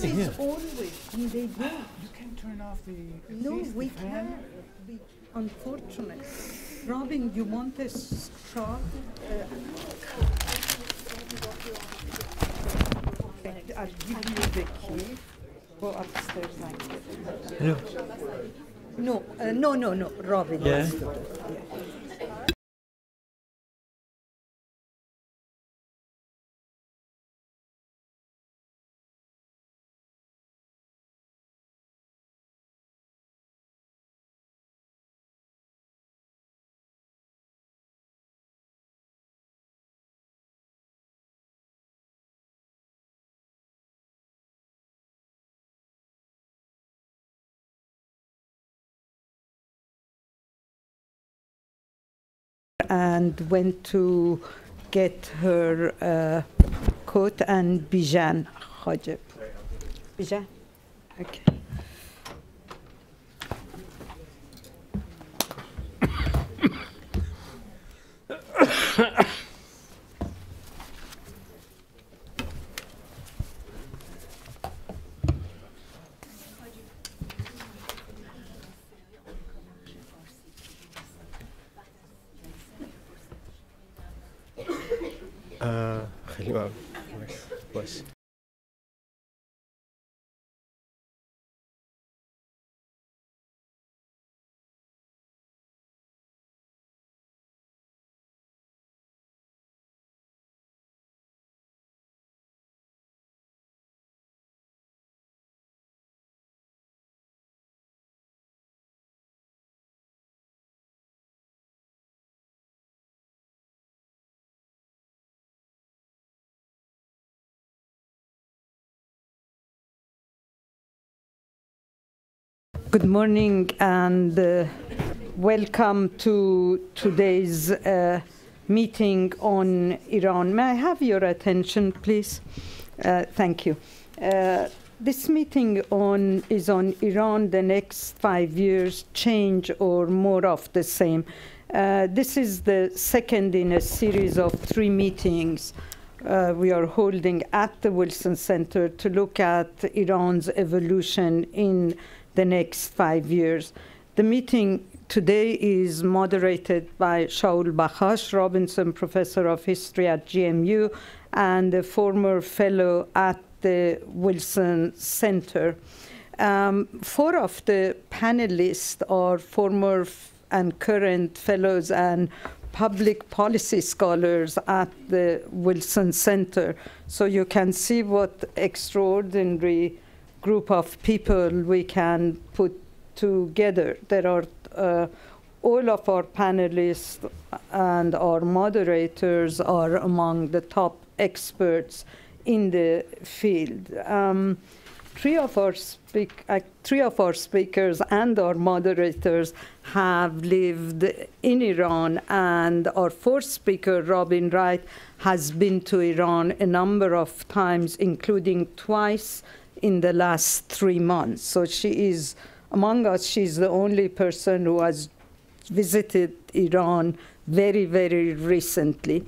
is always, and they do. You can turn off the. No, we can't. Unfortunately. Robin, you want a straw? I'll give you the key. Go upstairs and get it. Hello. No, Robin. Yeah. Has to do it. Yeah. And went to get her coat and Bijan Hajib. Bijan? Okay. خلينا بس Good morning and welcome to today's meeting on Iran. May I have your attention, please? Thank you. This meeting is on Iran, the next 5 years, change or more of the same. This is the second in a series of 3 meetings we are holding at the Wilson Center to look at Iran's evolution in the next 5 years. The meeting today is moderated by Shaul Bakhash, Robinson Professor of History at GMU and a former fellow at the Wilson Center. 4 of the panelists are former and current fellows and public policy scholars at the Wilson Center. So you can see what extraordinary group of people we can put together. There are all of our panelists and our moderators are among the top experts in the field. 3 of our speakers and our moderators have lived in Iran, and our 4th speaker, Robin Wright, has been to Iran a number of times, including twice in the last 3 months. So she is, among us, she's the only person who has visited Iran very, very recently.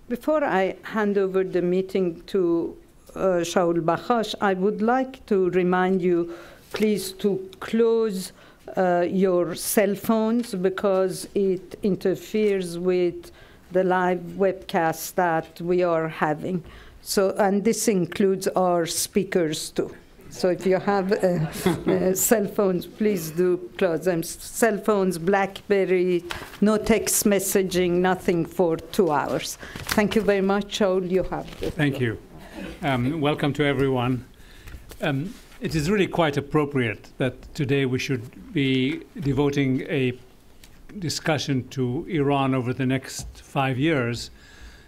Before I hand over the meeting to Shaul Bakhash, I would like to remind you, please, to close your cell phones because it interferes with the live webcast that we are having. So, and this includes our speakers too. So if you have cell phones, please do close them. Cell phones, BlackBerry, no text messaging, nothing for 2 hours. Thank you very much, Shaul. You have it. Thank you. Welcome to everyone. It is really quite appropriate that today we should be devoting a discussion to Iran over the next 5 years,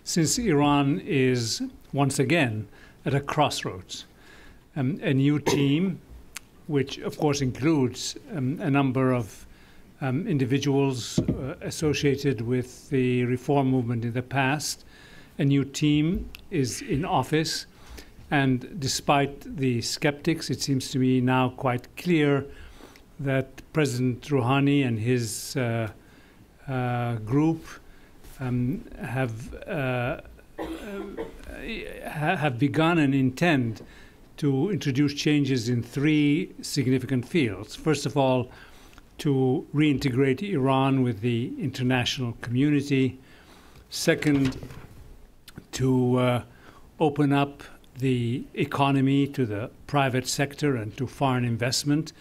since Iran is once again at a crossroads. A new team, which of course includes a number of individuals associated with the reform movement in the past. A new team is in office, and despite the skeptics, it seems to me now quite clear that President Rouhani and his group have begun and intend to introduce changes in three significant fields. First of all, to reintegrate Iran with the international community. Second, to open up the economy to the private sector and to foreign investment,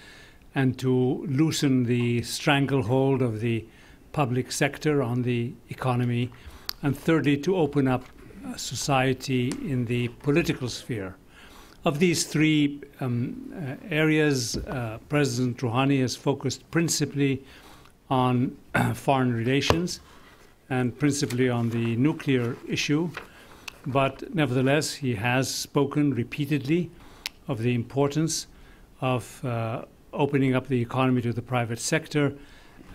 and to loosen the stranglehold of the public sector on the economy. And thirdly, to open up society in the political sphere. Of these three areas, President Rouhani has focused principally on foreign relations and principally on the nuclear issue. But nevertheless, he has spoken repeatedly of the importance of opening up the economy to the private sector,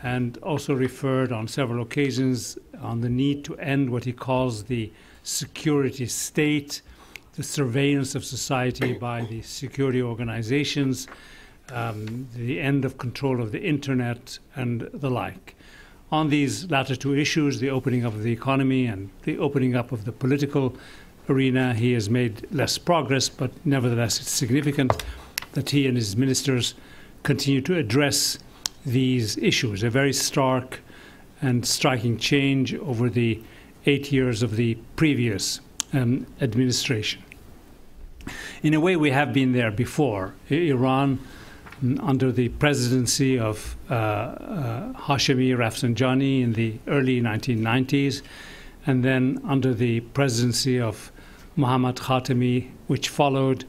and also referred on several occasions on the need to end what he calls the security state, the surveillance of society by the security organizations, the end of control of the internet, and the like. On these latter two issues, the opening up of the economy and the opening up of the political arena, he has made less progress, but nevertheless it's significant that he and his ministers continue to address these issues. A very stark and striking change over the 8 years of the previous administration. In a way, we have been there before. Iran, under the presidency of Hashemi Rafsanjani in the early 1990s, and then under the presidency of Mohammad Khatami, which followed,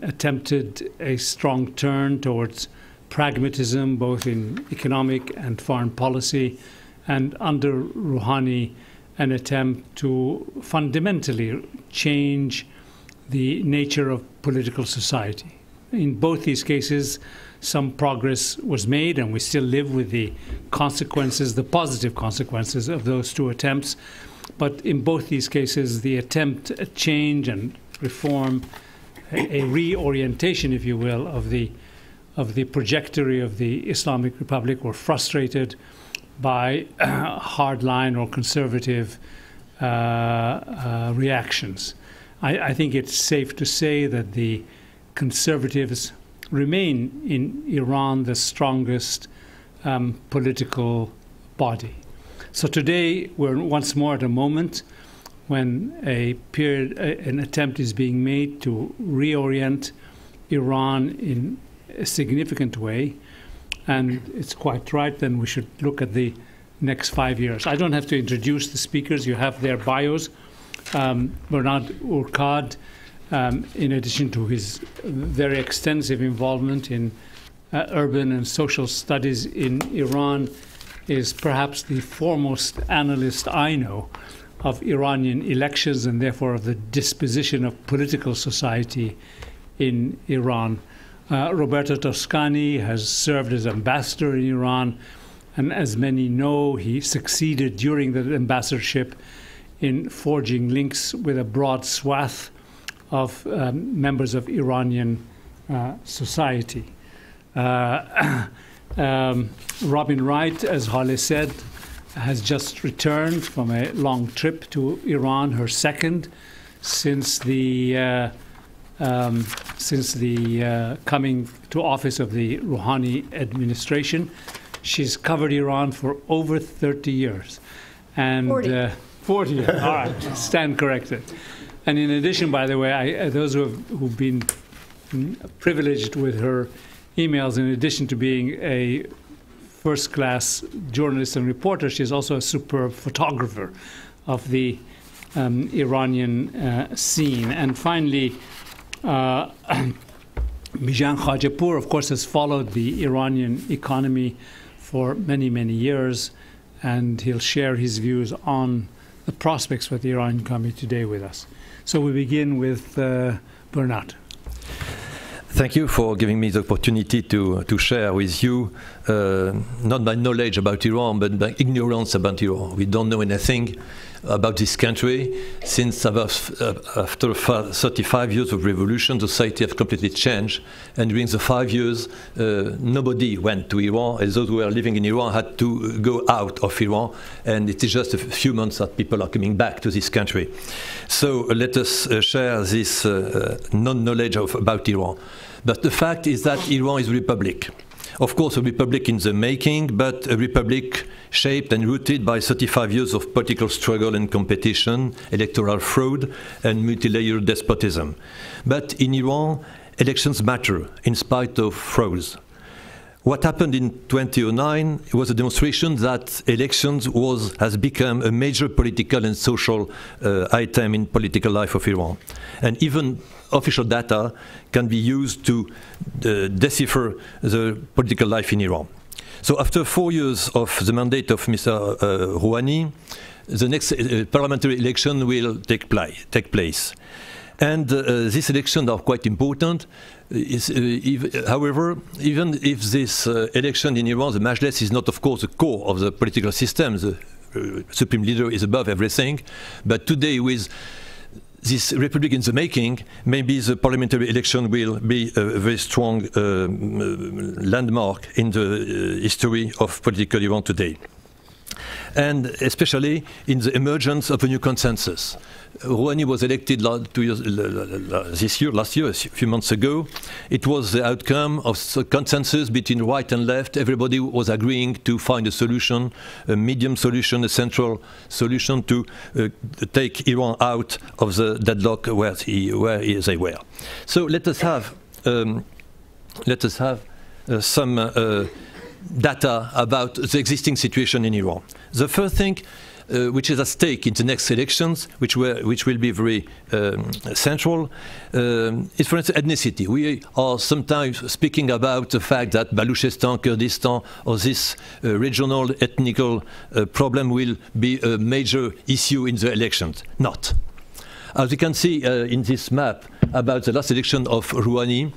attempted a strong turn towards pragmatism, both in economic and foreign policy, and under Rouhani, an attempt to fundamentally change the nature of political society. In both these cases, some progress was made, and we still live with the consequences, the positive consequences of those two attempts. But in both these cases, the attempt at change and reform, a reorientation, if you will, of the trajectory of the Islamic Republic were frustrated by hardline or conservative reactions. I think it's safe to say that the conservatives remain in Iran the strongest political body. So today we're once more at a moment when an attempt is being made to reorient Iran in a significant way, and it's quite right. Then we should look at the next 5 years. I don't have to introduce the speakers. You have their bios. Bernard Urkad, in addition to his very extensive involvement in urban and social studies in Iran, is perhaps the foremost analyst I know of Iranian elections and therefore of the disposition of political society in Iran. Roberto Toscani has served as ambassador in Iran, and as many know, he succeeded during the ambassadorship in forging links with a broad swath of members of Iranian society. Robin Wright, as Hale said, has just returned from a long trip to Iran, her second since the coming to office of the Rouhani administration. She's covered Iran for over 30 years. And 40 years. All right, stand corrected. And in addition, by the way, those who've been privileged with her emails, in addition to being a first-class journalist and reporter, she's also a superb photographer of the Iranian scene. And finally, Bijan Khajapour, of course, has followed the Iranian economy for many, many years, and he'll share his views on the prospects for the Iranian economy today with us. So we begin with Bernard. Thank you for giving me the opportunity to share with you not by knowledge about Iran, but by ignorance about Iran. We don't know anything about this country. Since after 35 years of revolution, society has completely changed. And during the 5 years, nobody went to Iran. And those who were living in Iran had to go out of Iran. And it is just a few months that people are coming back to this country. So let us share this non-knowledge about Iran. But the fact is that Iran is a republic. Of course, a republic in the making, but a republic shaped and rooted by 35 years of political struggle and competition, electoral fraud, and multi-layered despotism. But in Iran, elections matter, in spite of frauds. What happened in 2009 was a demonstration that elections has become a major political and social item in political life of Iran. And even official data can be used to decipher the political life in Iran. So after 4 years of the mandate of Mr. Rouhani, the next parliamentary election will take place. And these elections are quite important. However, even if this election in Iran, the Majlis, is not, of course, the core of the political system, the supreme leader is above everything. But today, with this republic in the making, maybe the parliamentary election will be a very strong landmark in the history of political Iran today. And especially in the emergence of a new consensus. Rouhani was elected last year, a few months ago. It was the outcome of a consensus between right and left. Everybody was agreeing to find a solution, a medium solution, a central solution to take Iran out of the deadlock where they were. So let us have some data about the existing situation in Iran. The first thing which is at stake in the next elections, which will be very central, is, for instance, ethnicity. We are sometimes speaking about the fact that Baluchistan, Kurdistan, or this regional ethnical problem will be a major issue in the elections. Not. As you can see in this map about the last election of Rouhani,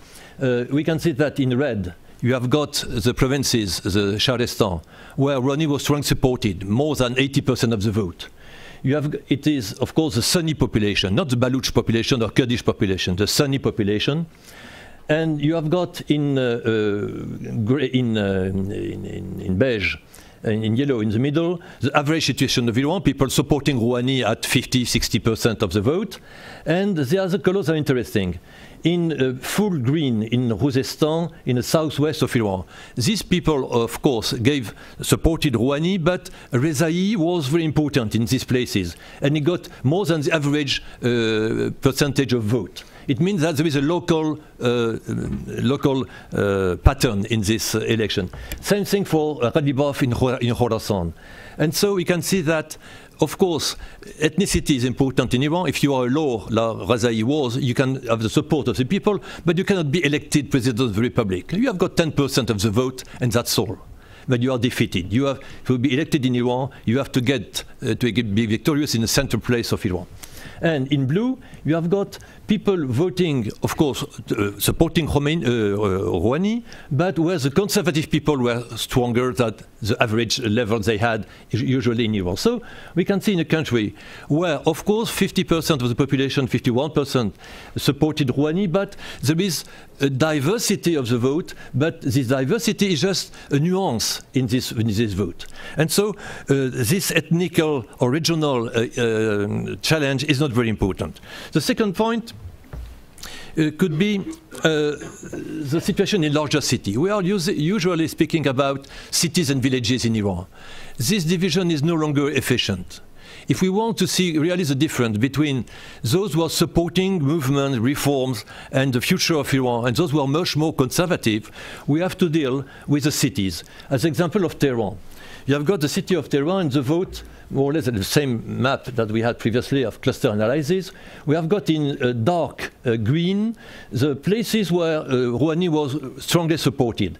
we can see that in red, you have got the provinces, the Sharistan, where Rouhani was strongly supported, more than 80% of the vote. It is, of course, the Sunni population, not the Baluch population or Kurdish population, the Sunni population. And you have got in beige, in yellow in the middle, the average situation of Iran, people supporting Rouhani at 50–60% of the vote. And the other colors are interesting. In full green in Khuzestan, in the southwest of Iran. These people, of course, supported Rouhani, but Rezai was very important in these places, and he got more than the average percentage of vote. It means that there is a local pattern in this election. Same thing for Radibov in Khorasan. And so we can see that, of course, ethnicity is important in Iran. If you are a law, like Rezai was, you can have the support of the people, but you cannot be elected president of the republic. You have got 10% of the vote, and that's all. But you are defeated. To be elected in Iran, you have to be victorious in the central place of Iran. And in blue, you have got people voting, of course, supporting Rouhani, but where the conservative people were stronger than the average level they had usually in Iran. So we can see in a country where, of course, 50% of the population, 51% supported Rouhani, but there is a diversity of the vote, but this diversity is just a nuance in this vote. And so this ethnical or regional challenge is not very important. The second point could be the situation in larger cities. We are usually speaking about cities and villages in Iran. This division is no longer efficient. If we want to see really the difference between those who are supporting movement, reforms, and the future of Iran, and those who are much more conservative, we have to deal with the cities. As an example of Tehran, you have got the city of Tehran and the vote, more or less the same map that we had previously of cluster analysis. We have got in dark green the places where Rouhani was strongly supported.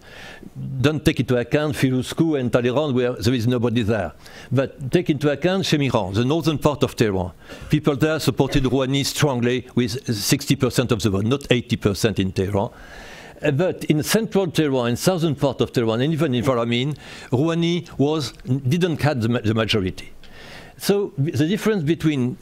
Don't take into account Firuzkoh and Talleyrand, where there is nobody there. But take into account Shemiran, the northern part of Tehran. People there supported Rouhani strongly with 60% of the vote, not 80% in Tehran. But in central Tehran, in southern part of Tehran, and even in Varamin, Rouhani didn't have the majority. So the difference between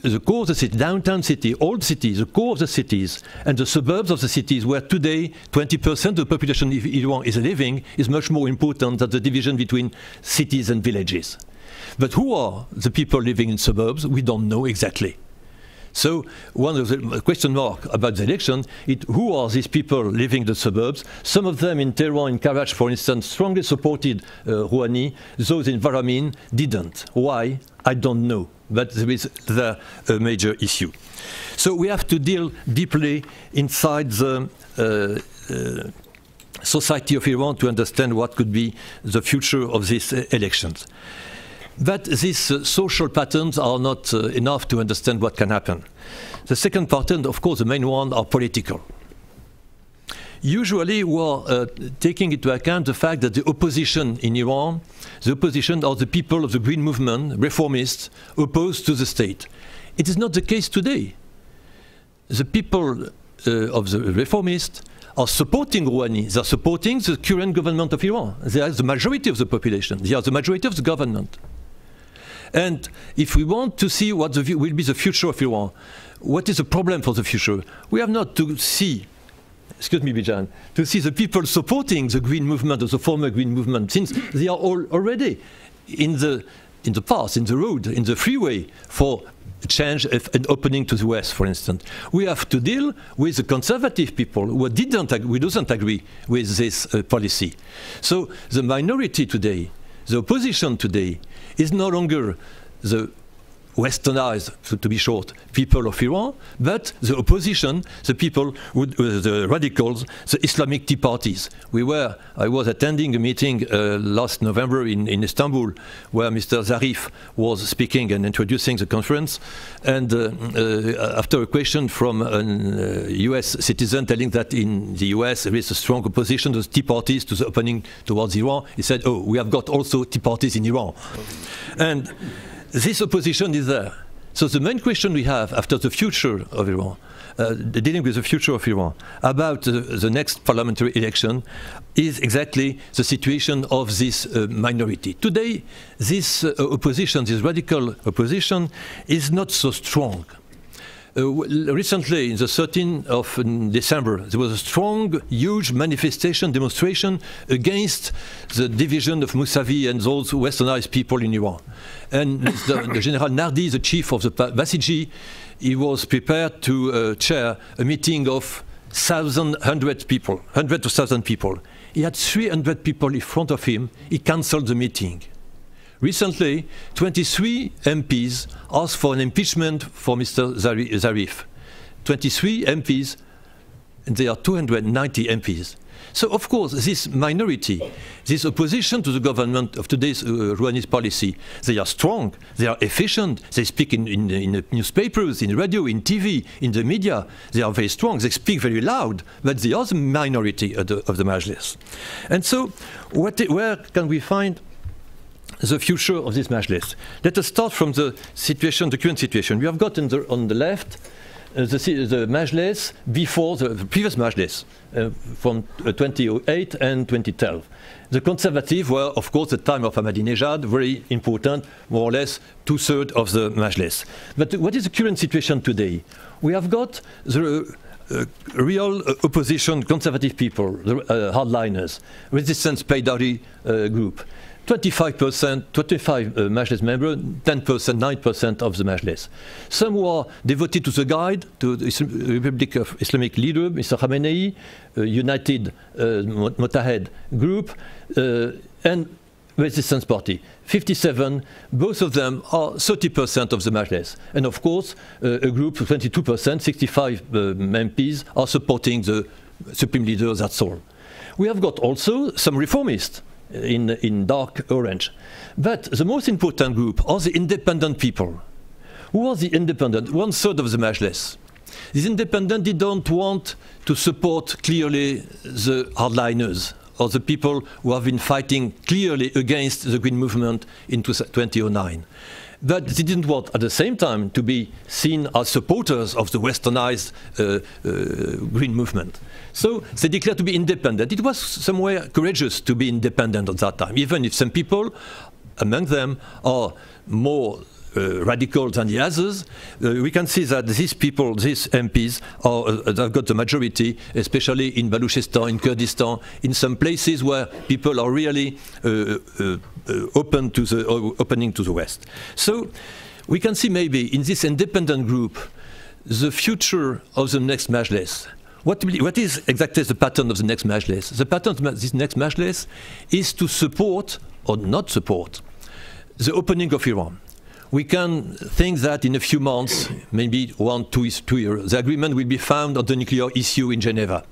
the core of the city, downtown city, old cities, the core of the cities, and the suburbs of the cities, where today 20% of the population of Iran is living, is much more important than the division between cities and villages. But who are the people living in suburbs? We don't know exactly. So one of the question mark about the election is who are these people living in the suburbs? Some of them in Tehran, in Karaj, for instance, strongly supported Rouhani. Those in Varamin didn't. Why? I don't know. But there is a major issue. So we have to deal deeply inside the society of Iran to understand what could be the future of these elections. But these social patterns are not enough to understand what can happen. The second pattern, of course, the main one, are political. Usually we are taking into account the fact that the opposition in Iran, the opposition are the people of the Green Movement, reformists, opposed to the state. It is not the case today. The people of the reformists are supporting Rouhani. They are supporting the current government of Iran. They are the majority of the population. They are the majority of the government. And if we want to see what will be the future of Iran, what is the problem for the future? We have not to see, excuse me, Bijan, to see the people supporting the Green Movement or the former Green Movement, since they are all already in the path, in the road, in the freeway for change and opening to the West, for instance. We have to deal with the conservative people who doesn't agree with this policy. So the minority today, the opposition today, is no longer the westernized, to be short, people of Iran, but the opposition, the people, the radicals, the Islamic Tea parties. I was attending a meeting last November in Istanbul, where Mr. Zarif was speaking and introducing the conference, and after a question from a US citizen telling that in the US there is a strong opposition to the Tea parties to the opening towards Iran, he said, oh, we have got also Tea parties in Iran. And this opposition is there. So the main question we have after the future of Iran, dealing with the future of Iran, about the next parliamentary election, is exactly the situation of this minority. Today, this opposition, this radical opposition, is not so strong. Recently, in the 13th of December, there was a strong, huge manifestation, demonstration against the division of Mousavi and those westernized people in Iran. And the General Nardi, the chief of the Basiji, he was prepared to chair a meeting of 1,100 people, 100,000 people. He had 300 people in front of him. He cancelled the meeting. Recently, 23 MPs asked for an impeachment for Mr. Zarif. 23 MPs, and there are 290 MPs. So, of course, this minority, this opposition to the government of today's Rouhani's policy, they are strong, they are efficient, they speak in the newspapers, in radio, in TV, in the media. They are very strong, they speak very loud, but they are the minority of the Majlis. And so, where can we find the future of this Majlis? Let us start from the situation, the current situation. We have got on the left the Majlis before the previous Majlis from 2008 and 2012. The conservative were, of course, at the time of Ahmadinejad, very important, more or less 2/3 of the Majlis. But what is the current situation today? We have got the real opposition, conservative people, the hardliners, resistance Paydari group. 25%, 25 Majlis members, 10%, 9% of the Majlis. Some who are devoted to the guide, to the Republic of Islamic leader, Mr. Khamenei, United Motahed group, and Resistance Party. 57, both of them are 30% of the Majlis. And of course, a group of 22%, 65 MPs are supporting the Supreme Leader, that's all. We have got also some reformists in dark orange. But the most important group are the independent people. Who are the independent? 1/3 of the Majlis. These independent didn't want to support clearly the hardliners or the people who have been fighting clearly against the Green Movement in 2009. but they didn't want at the same time to be seen as supporters of the westernized green movement. So they declared to be independent. It was somewhere courageous to be independent at that time, even if some people among them are more radical than the others. We can see that these people, these MPs, have got the majority, especially in Baluchistan, in Kurdistan, in some places where people are really opening to the West. So we can see maybe in this independent group the future of the next Majlis. What is exactly the pattern of the next Majlis? The pattern of this next Majlis is to support or not support the opening of Iran. We can think that in a few months, maybe 2 years, the agreement will be found on the nuclear issue in Geneva.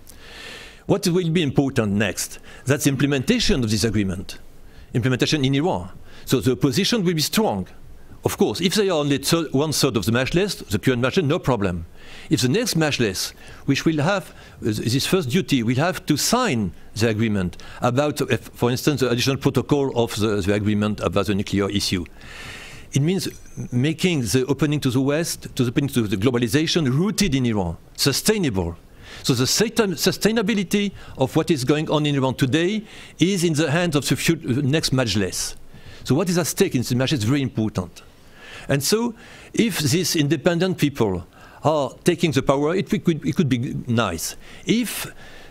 What will be important next? That's the implementation of this agreement, implementation in Iran. So the opposition will be strong. Of course, if they are only 1/3 of the Majlis, the current Majlis, no problem. If the next Majlis, which will have this first duty, will have to sign the agreement about, for instance, the additional protocol of the agreement about the nuclear issue, it means making the opening to the West, to the globalization rooted in Iran, sustainable. So the sustainability of what is going on in Iran today is in the hands of the next Majlis. So what is at stake in the Majlis is very important. And so if these independent people are taking the power, it could be nice. If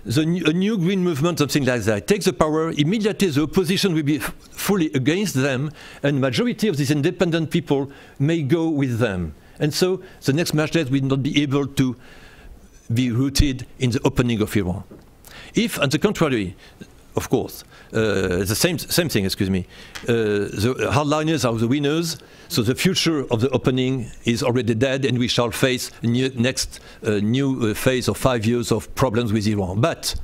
a new green movement, something like that, takes the power, immediately the opposition will be fully against them, and the majority of these independent people may go with them. And so the next Majlis will not be able to be rooted in the opening of Iran. If, on the contrary, of course, the same thing, excuse me, the hardliners are the winners, so the future of the opening is already dead, and we shall face a new phase of 5 years of problems with Iran. But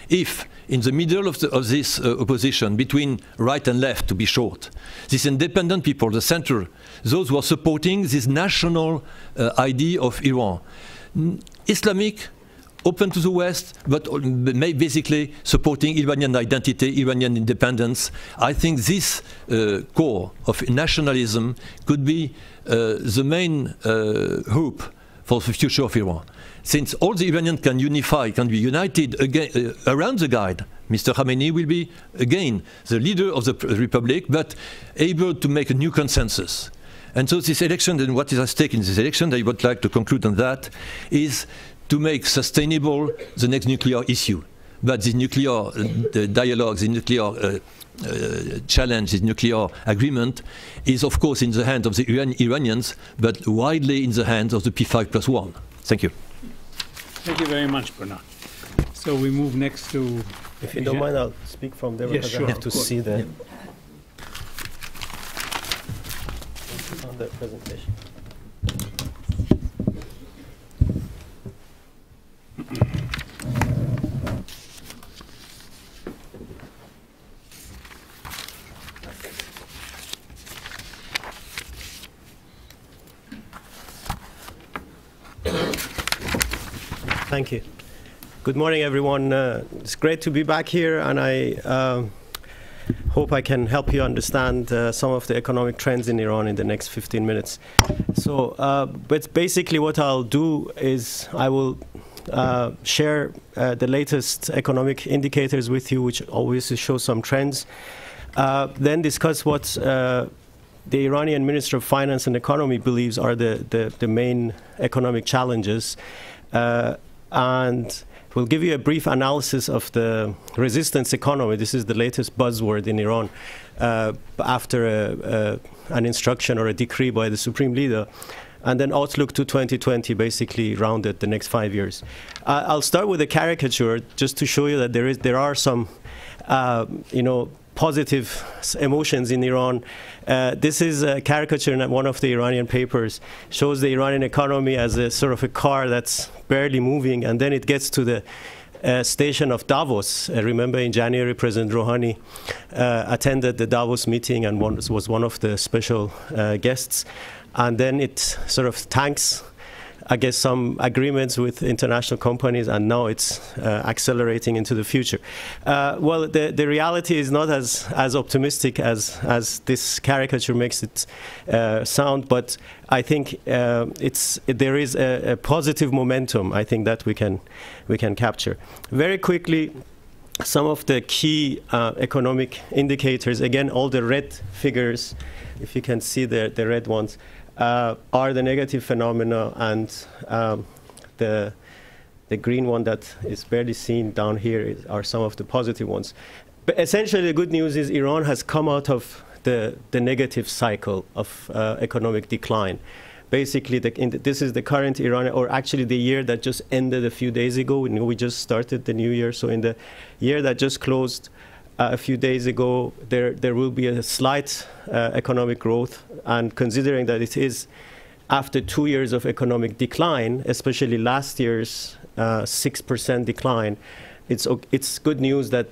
if in the middle of this opposition, between right and left, to be short, these independent people, the center, those who are supporting this national idea of Iran, Islamic, open to the West, but basically supporting Iranian identity, Iranian independence. I think this core of nationalism could be the main hope for the future of Iran. Since all the Iranians can unify, can be united again, around the guide, Mr. Khamenei will be again the leader of the republic, but able to make a new consensus. And so this election, and what is at stake in this election, I would like to conclude on that, is to make sustainable the next nuclear issue. But the nuclear dialogue, the nuclear challenge, the nuclear agreement is of course in the hands of the Iranians, but widely in the hands of the P5+1. Thank you. Thank you very much, Bernard. So we move next to... If you don't mind, I'll speak from there, yes, because sure, I have to see the on the presentation. Thank you. Good morning, everyone. It's great to be back here, and I hope I can help you understand some of the economic trends in Iran in the next 15 minutes. So, but basically what I'll do is I will share the latest economic indicators with you, which obviously show some trends, then discuss what the Iranian Minister of Finance and Economy believes are the main economic challenges, and we'll give you a brief analysis of the resistance economy. This is the latest buzzword in Iran after an instruction or a decree by the Supreme Leader. And then outlook to 2020, basically rounded the next 5 years. I'll start with a caricature just to show you that there are some, positive emotions in Iran. This is a caricature in one of the Iranian papers, shows the Iranian economy as a sort of a car that's barely moving, and then it gets to the station of Davos. Remember in January, President Rouhani attended the Davos meeting and was one of the special guests. And then it sort of tanks I guess, some agreements with international companies, and now it's accelerating into the future. Well, the reality is not as optimistic as this caricature makes it sound, but I think there is a positive momentum, I think, that we can capture. Very quickly, some of the key economic indicators, again, all the red figures, if you can see the red ones, are the negative phenomena, and the green one that is barely seen down here are some of the positive ones. But essentially, the good news is Iran has come out of the negative cycle of economic decline. Basically, this is the current Iran, or actually the year that just ended a few days ago. We just started the new year, so in the year that just closed a few days ago, there will be a slight economic growth, and considering that it is after 2 years of economic decline, especially last year's 6% decline, it's good news that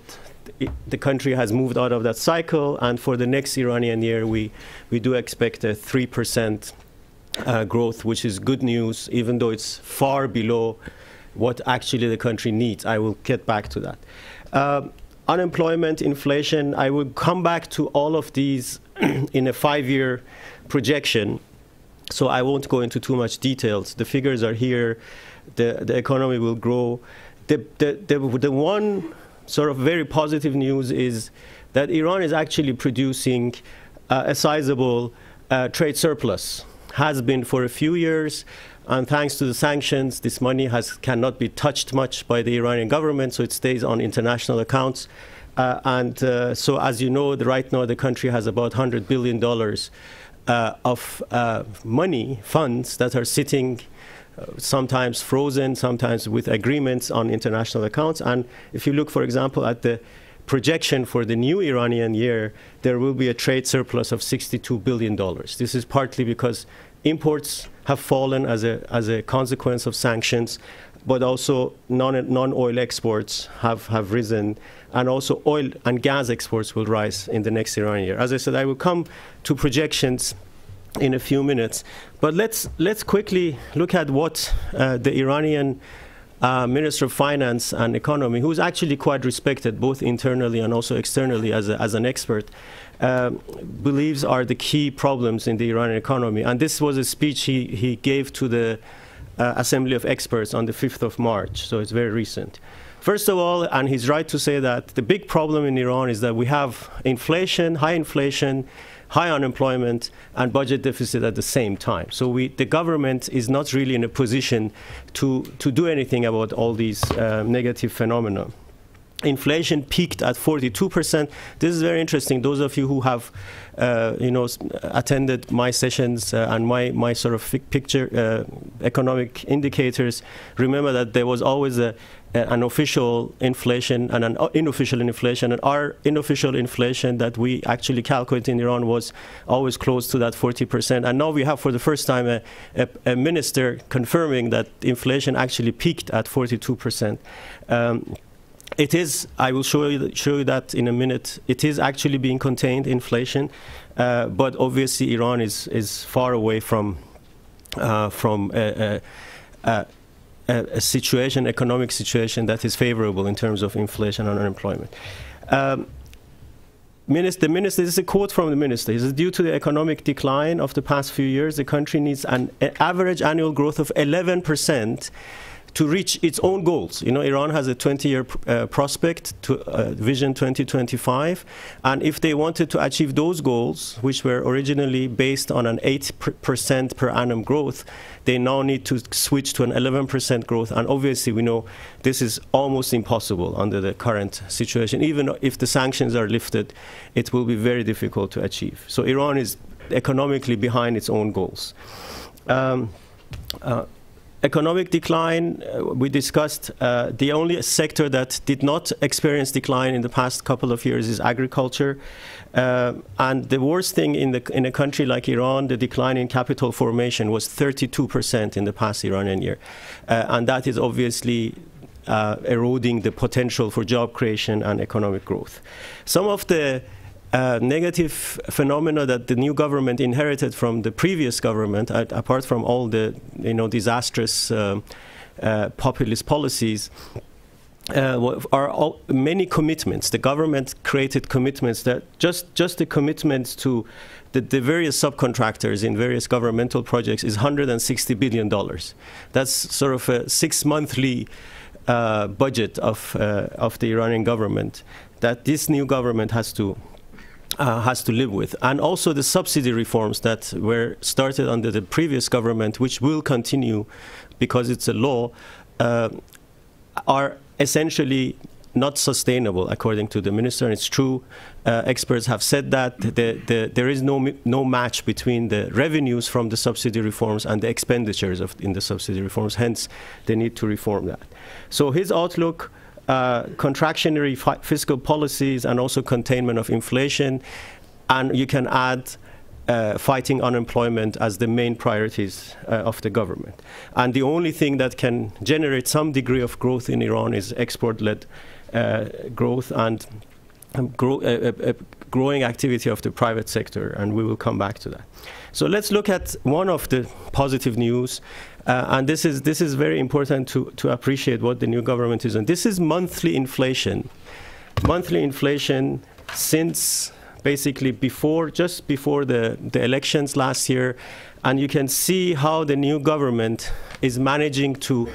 the country has moved out of that cycle, and for the next Iranian year, we do expect a 3% growth, which is good news, even though it's far below what actually the country needs. I will get back to that. Unemployment, inflation, I will come back to all of these in a 5-year projection, so I won't go into too much details. The figures are here. The economy will grow. The one sort of very positive news is that Iran is actually producing a sizable trade surplus. Has been for a few years, and thanks to the sanctions, this money cannot be touched much by the Iranian government, so it stays on international accounts. So as you know, right now the country has about $100 billion of money, funds that are sitting, sometimes frozen, sometimes with agreements on international accounts. And if you look, for example, at the projection for the new Iranian year, there will be a trade surplus of $62 billion. This is partly because imports have fallen as a consequence of sanctions, but also non-oil exports have risen, and also oil and gas exports will rise in the next Iranian year. As I said, I will come to projections in a few minutes, but let's quickly look at what the Iranian Minister of Finance and Economy, who is actually quite respected both internally and also externally as an expert, believes are the key problems in the Iranian economy. And this was a speech he gave to the Assembly of Experts on the 5th of March, so it's very recent. First of all, and he's right to say that the big problem in Iran is that we have inflation, high unemployment, and budget deficit at the same time. So the government is not really in a position to do anything about all these negative phenomena. Inflation peaked at 42%. This is very interesting. Those of you who have, attended my sessions and my sort of picture economic indicators, remember that there was always an official inflation and an unofficial inflation, and our unofficial inflation that we actually calculate in Iran was always close to that 40%. And now we have, for the first time, a minister confirming that inflation actually peaked at 42%. It is, I will show you that in a minute, it is actually being contained, inflation, but obviously Iran is far away from a situation, economic situation that is favorable in terms of inflation and unemployment. This is a quote from the minister. He says, due to the economic decline of the past few years, the country needs an average annual growth of 11% to reach its own goals. You know, Iran has a 20-year prospect to Vision 2025, and if they wanted to achieve those goals, which were originally based on an 8% per annum growth, they now need to switch to an 11% growth, and obviously we know this is almost impossible under the current situation. Even if the sanctions are lifted, it will be very difficult to achieve. So Iran is economically behind its own goals. Economic decline, we discussed, the only sector that did not experience decline in the past couple of years is agriculture. And the worst thing in a country like Iran, the decline in capital formation was 32% in the past Iranian year. And that is obviously eroding the potential for job creation and economic growth. Some of the negative phenomena that the new government inherited from the previous government, apart from all the disastrous populist policies, are many commitments. The government created commitments that just the commitments to the various subcontractors in various governmental projects is $160 billion. That's sort of a 6-monthly budget of the Iranian government that this new government has to live with. And also the subsidy reforms that were started under the previous government, which will continue because it's a law, are essentially not sustainable, according to the minister. And it's true. Experts have said that there is no match between the revenues from the subsidy reforms and the expenditures in the subsidy reforms. Hence, they need to reform that. So his outlook, contractionary fiscal policies and also containment of inflation, and you can add fighting unemployment as the main priorities of the government. And the only thing that can generate some degree of growth in Iran is export-led growth and growing activity of the private sector, and we will come back to that. So let's look at one of the positive news, and this is very important to appreciate what the new government is doing. This is monthly inflation. Monthly inflation since basically just before the elections last year, and you can see how the new government is managing to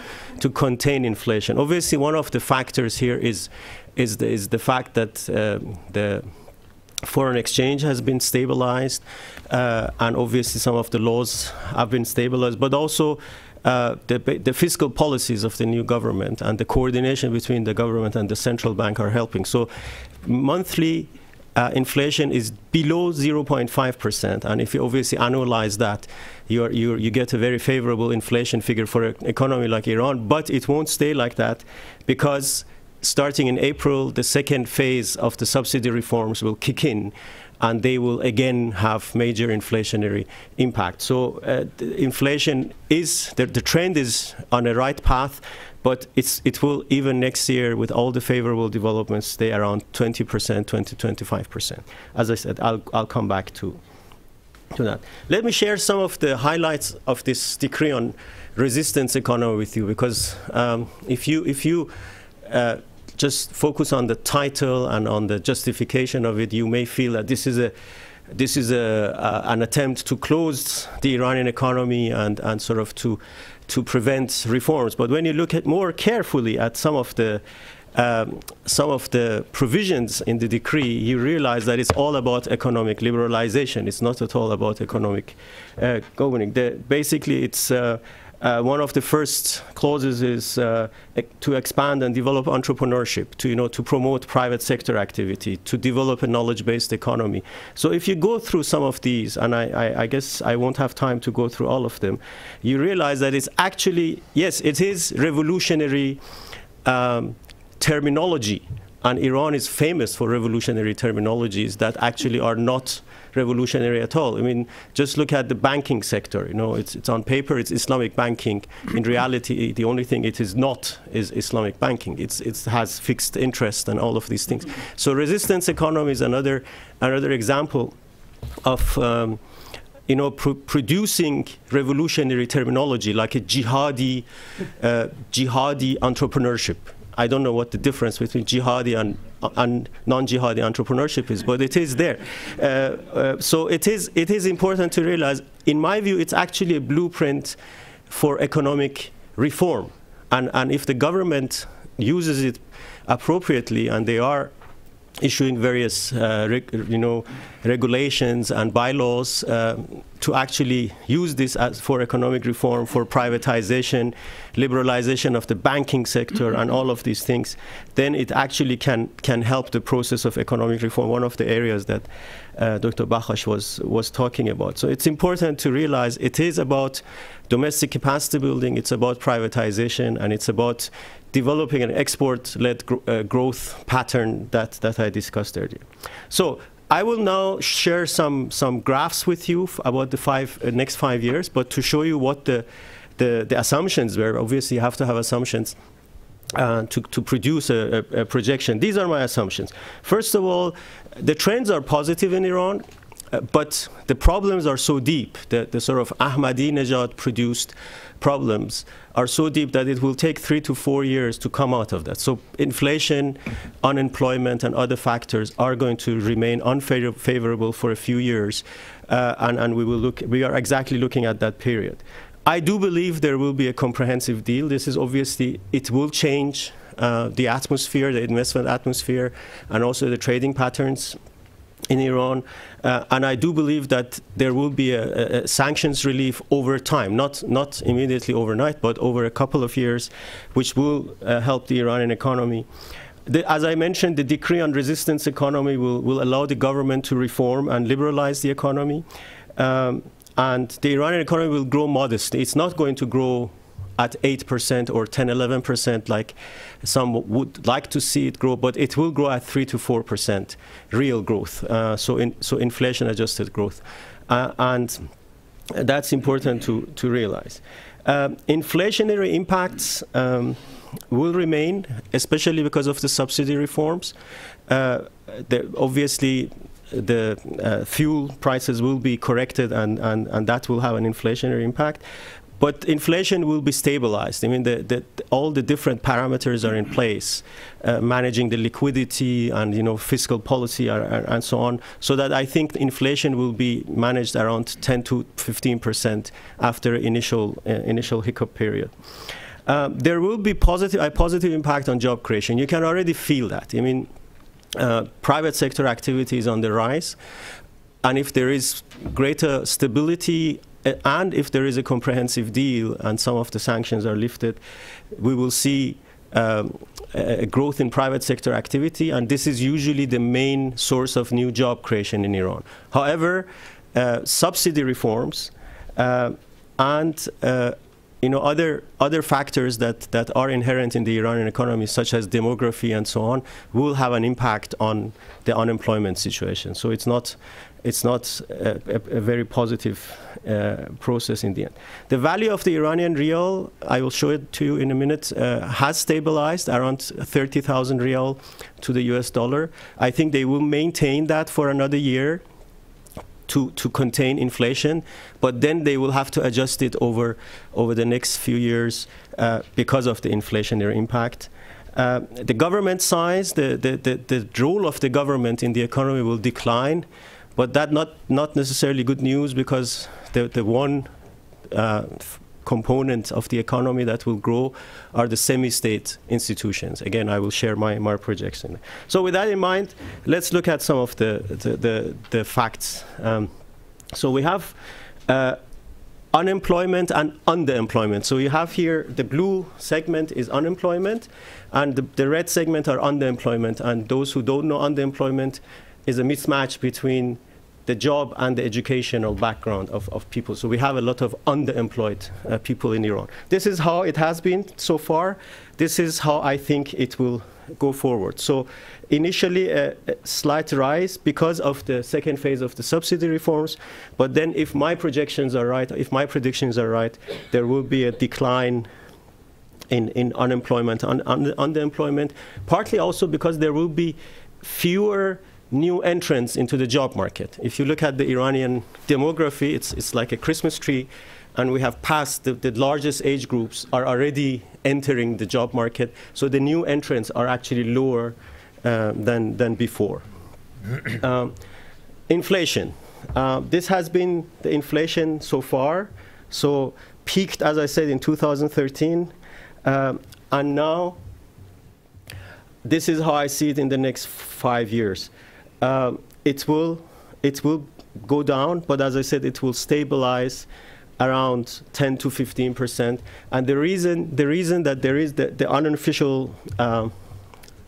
contain inflation. Obviously, one of the factors here is the fact that the foreign exchange has been stabilized, and obviously some of the laws have been stabilized, but also the fiscal policies of the new government and the coordination between the government and the central bank are helping. So monthly inflation is below 0.5%, and if you obviously annualize that, you get a very favorable inflation figure for an economy like Iran. But it won't stay like that, because starting in April, the second phase of the subsidy reforms will kick in, and they will again have major inflationary impact. So inflation the trend is on a right path, but it will, even next year, with all the favorable developments, stay around 20%, 20-25%. As I said, I'll come back to that. Let me share some of the highlights of this decree on resistance economy with you, because if you just focus on the title and on the justification of it, you may feel that this is an attempt to close the Iranian economy and sort of to prevent reforms. But when you look at more carefully at some of the provisions in the decree, you realize that it's all about economic liberalization. It's not at all about economic governing. Basically, it's one of the first clauses is to expand and develop entrepreneurship, to promote private sector activity, to develop a knowledge-based economy. So if you go through some of these, and I guess I won't have time to go through all of them, you realize that it's actually, yes, it is revolutionary terminology, and Iran is famous for revolutionary terminologies that actually are not revolutionary at all. I mean, just look at the banking sector. It's on paper, it's Islamic banking. In reality, the only thing it is not is Islamic banking. It has fixed interest and all of these things. So resistance economy is another example of producing revolutionary terminology, like a jihadi entrepreneurship. I don't know what the difference between jihadi and non-jihadi entrepreneurship is, but it is there. So it is important to realize, in my view, it's actually a blueprint for economic reform. And if the government uses it appropriately, and they are issuing various regulations and bylaws to actually use this for economic reform, for privatization, liberalization of the banking sector, and all of these things, then it actually can help the process of economic reform, one of the areas that Dr. Bakhash was talking about. So it's important to realize it is about domestic capacity building, it's about privatization, and it's about developing an export-led growth pattern that I discussed earlier. So I will now share some graphs with you about the next 5 years, but to show you what the assumptions were. Obviously, you have to have assumptions. to produce a projection. These are my assumptions. First of all, the trends are positive in Iran, but the problems are so deep, the sort of Ahmadinejad produced problems are so deep that it will take 3 to 4 years to come out of that. So inflation, unemployment, and other factors are going to remain unfavorable for a few years, and we are exactly looking at that period. I do believe there will be a comprehensive deal. This is obviously, it will change the atmosphere, the investment atmosphere, and also the trading patterns in Iran. And I do believe that there will be a sanctions relief over time, not immediately overnight, but over a couple of years, which will help the Iranian economy. As I mentioned, the decree on resistance economy will allow the government to reform and liberalize the economy. And the Iranian economy will grow modestly. It's not going to grow at 8% or 10, 11% like some would like to see it grow, but it will grow at 3 to 4% real growth, so inflation-adjusted growth. And that's important to realize. Inflationary impacts will remain, especially because of the subsidy reforms. Obviously, the fuel prices will be corrected, and that will have an inflationary impact. But inflation will be stabilized. I mean, all the different parameters are in place, managing the liquidity and fiscal policy and so on, so that I think inflation will be managed around 10 to 15% after initial hiccup period. There will be a positive impact on job creation. You can already feel that. I mean, private sector activity is on the rise, and if there is greater stability, and if there is a comprehensive deal and some of the sanctions are lifted, we will see a growth in private sector activity, and this is usually the main source of new job creation in Iran. However, subsidy reforms and other factors that are inherent in the Iranian economy, such as demography and so on, will have an impact on the unemployment situation. So it's not a very positive process in the end. The value of the Iranian rial, I will show it to you in a minute, has stabilized around 30,000 rial to the US dollar. I think they will maintain that for another year to contain inflation, but then they will have to adjust it over the next few years because of the inflationary impact. The government size, the role of the government in the economy will decline, but that not necessarily good news, because the one component of the economy that will grow are the semi-state institutions. Again, I will share my projection. So with that in mind, let's look at some of the facts. So we have unemployment and underemployment. So you have here the blue segment is unemployment, and the red segment are underemployment. And those who don't know, underemployment is a mismatch between the job and the educational background of people. So we have a lot of underemployed people in Iran. This is how it has been so far. This is how I think it will go forward. So initially a slight rise because of the second phase of the subsidy reforms, but then if my projections are right, if my predictions are right, there will be a decline in unemployment and underemployment, partly also because there will be fewer new entrants into the job market. If you look at the Iranian demography, it's like a Christmas tree, and we have passed the largest age groups are already entering the job market. So the new entrants are actually lower than before. Inflation. This has been the inflation so far. So peaked, as I said, in 2013, and now this is how I see it in the next 5 years. It will go down, but as I said, it will stabilize around 10 to 15%. And the reason that there is the unofficial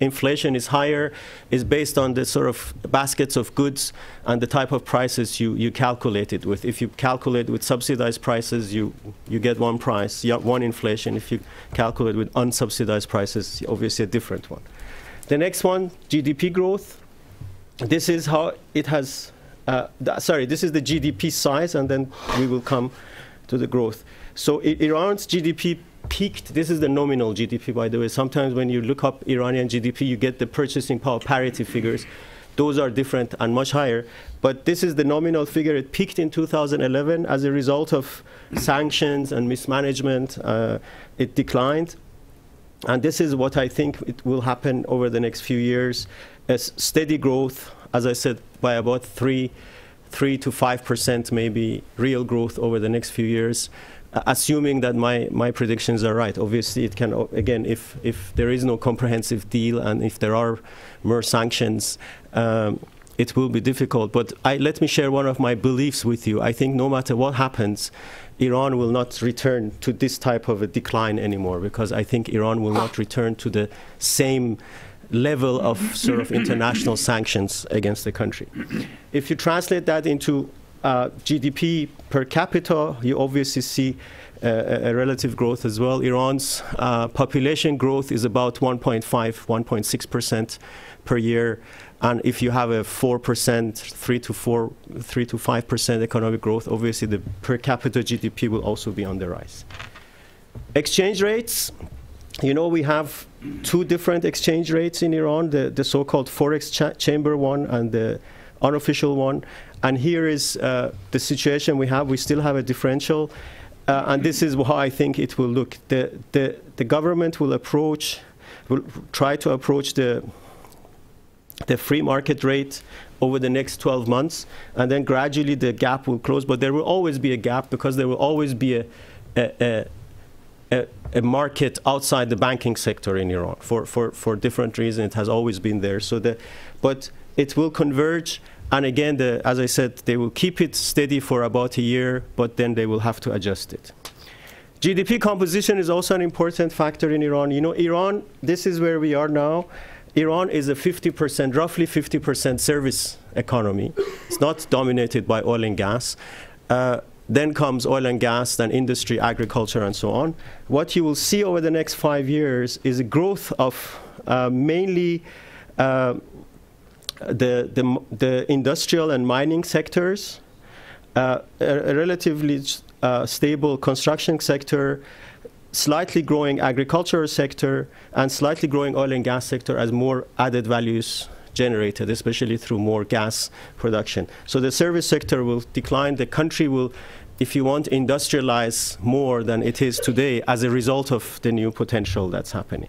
inflation is higher is based on the sort of baskets of goods and the type of prices you calculate it with. If you calculate with subsidized prices, you get one price, one inflation. If you calculate with unsubsidized prices, obviously a different one. The next one, GDP growth. This is how it has, this is the GDP size, and then we will come to the growth. So Iran's GDP peaked. This is the nominal GDP, by the way. Sometimes when you look up Iranian GDP, you get the purchasing power parity figures. Those are different and much higher. But this is the nominal figure. It peaked in 2011 as a result of sanctions and mismanagement. It declined. And this is what I think it will happen over the next few years. As steady growth, as I said, by about 3 to 5% maybe real growth over the next few years, assuming that my predictions are right. Obviously, it can, again, if there is no comprehensive deal and if there are more sanctions, it will be difficult. But let me share one of my beliefs with you. I think no matter what happens, Iran will not return to this type of a decline anymore, because I think Iran will not return to the same level of sort of international sanctions against the country. If you translate that into GDP per capita, you obviously see a relative growth as well. Iran's population growth is about 1.5, 1.6% per year. And if you have a 4%, 3 to 5% economic growth, obviously the per capita GDP will also be on the rise. Exchange rates. You know, we have two different exchange rates in Iran, the so-called Forex chamber one and the unofficial one. And here is the situation we have. We still have a differential. And this is how I think it will look. The government will try to approach the free market rate over the next 12 months. And then gradually the gap will close. But there will always be a gap, because there will always be a market outside the banking sector in Iran for different reasons. It has always been there. But it will converge. And again, as I said, they will keep it steady for about a year, but then they will have to adjust it. GDP composition is also an important factor in Iran. You know, Iran, this is where we are now. Iran is a 50%, roughly 50% service economy. It's not dominated by oil and gas. Then comes oil and gas, then industry, agriculture, and so on. What you will see over the next 5 years is a growth of mainly the industrial and mining sectors, a relatively stable construction sector, slightly growing agricultural sector, and slightly growing oil and gas sector as more added values generated, especially through more gas production. So the service sector will decline. The country will, if you want, industrialize more than it is today as a result of the new potential that's happening.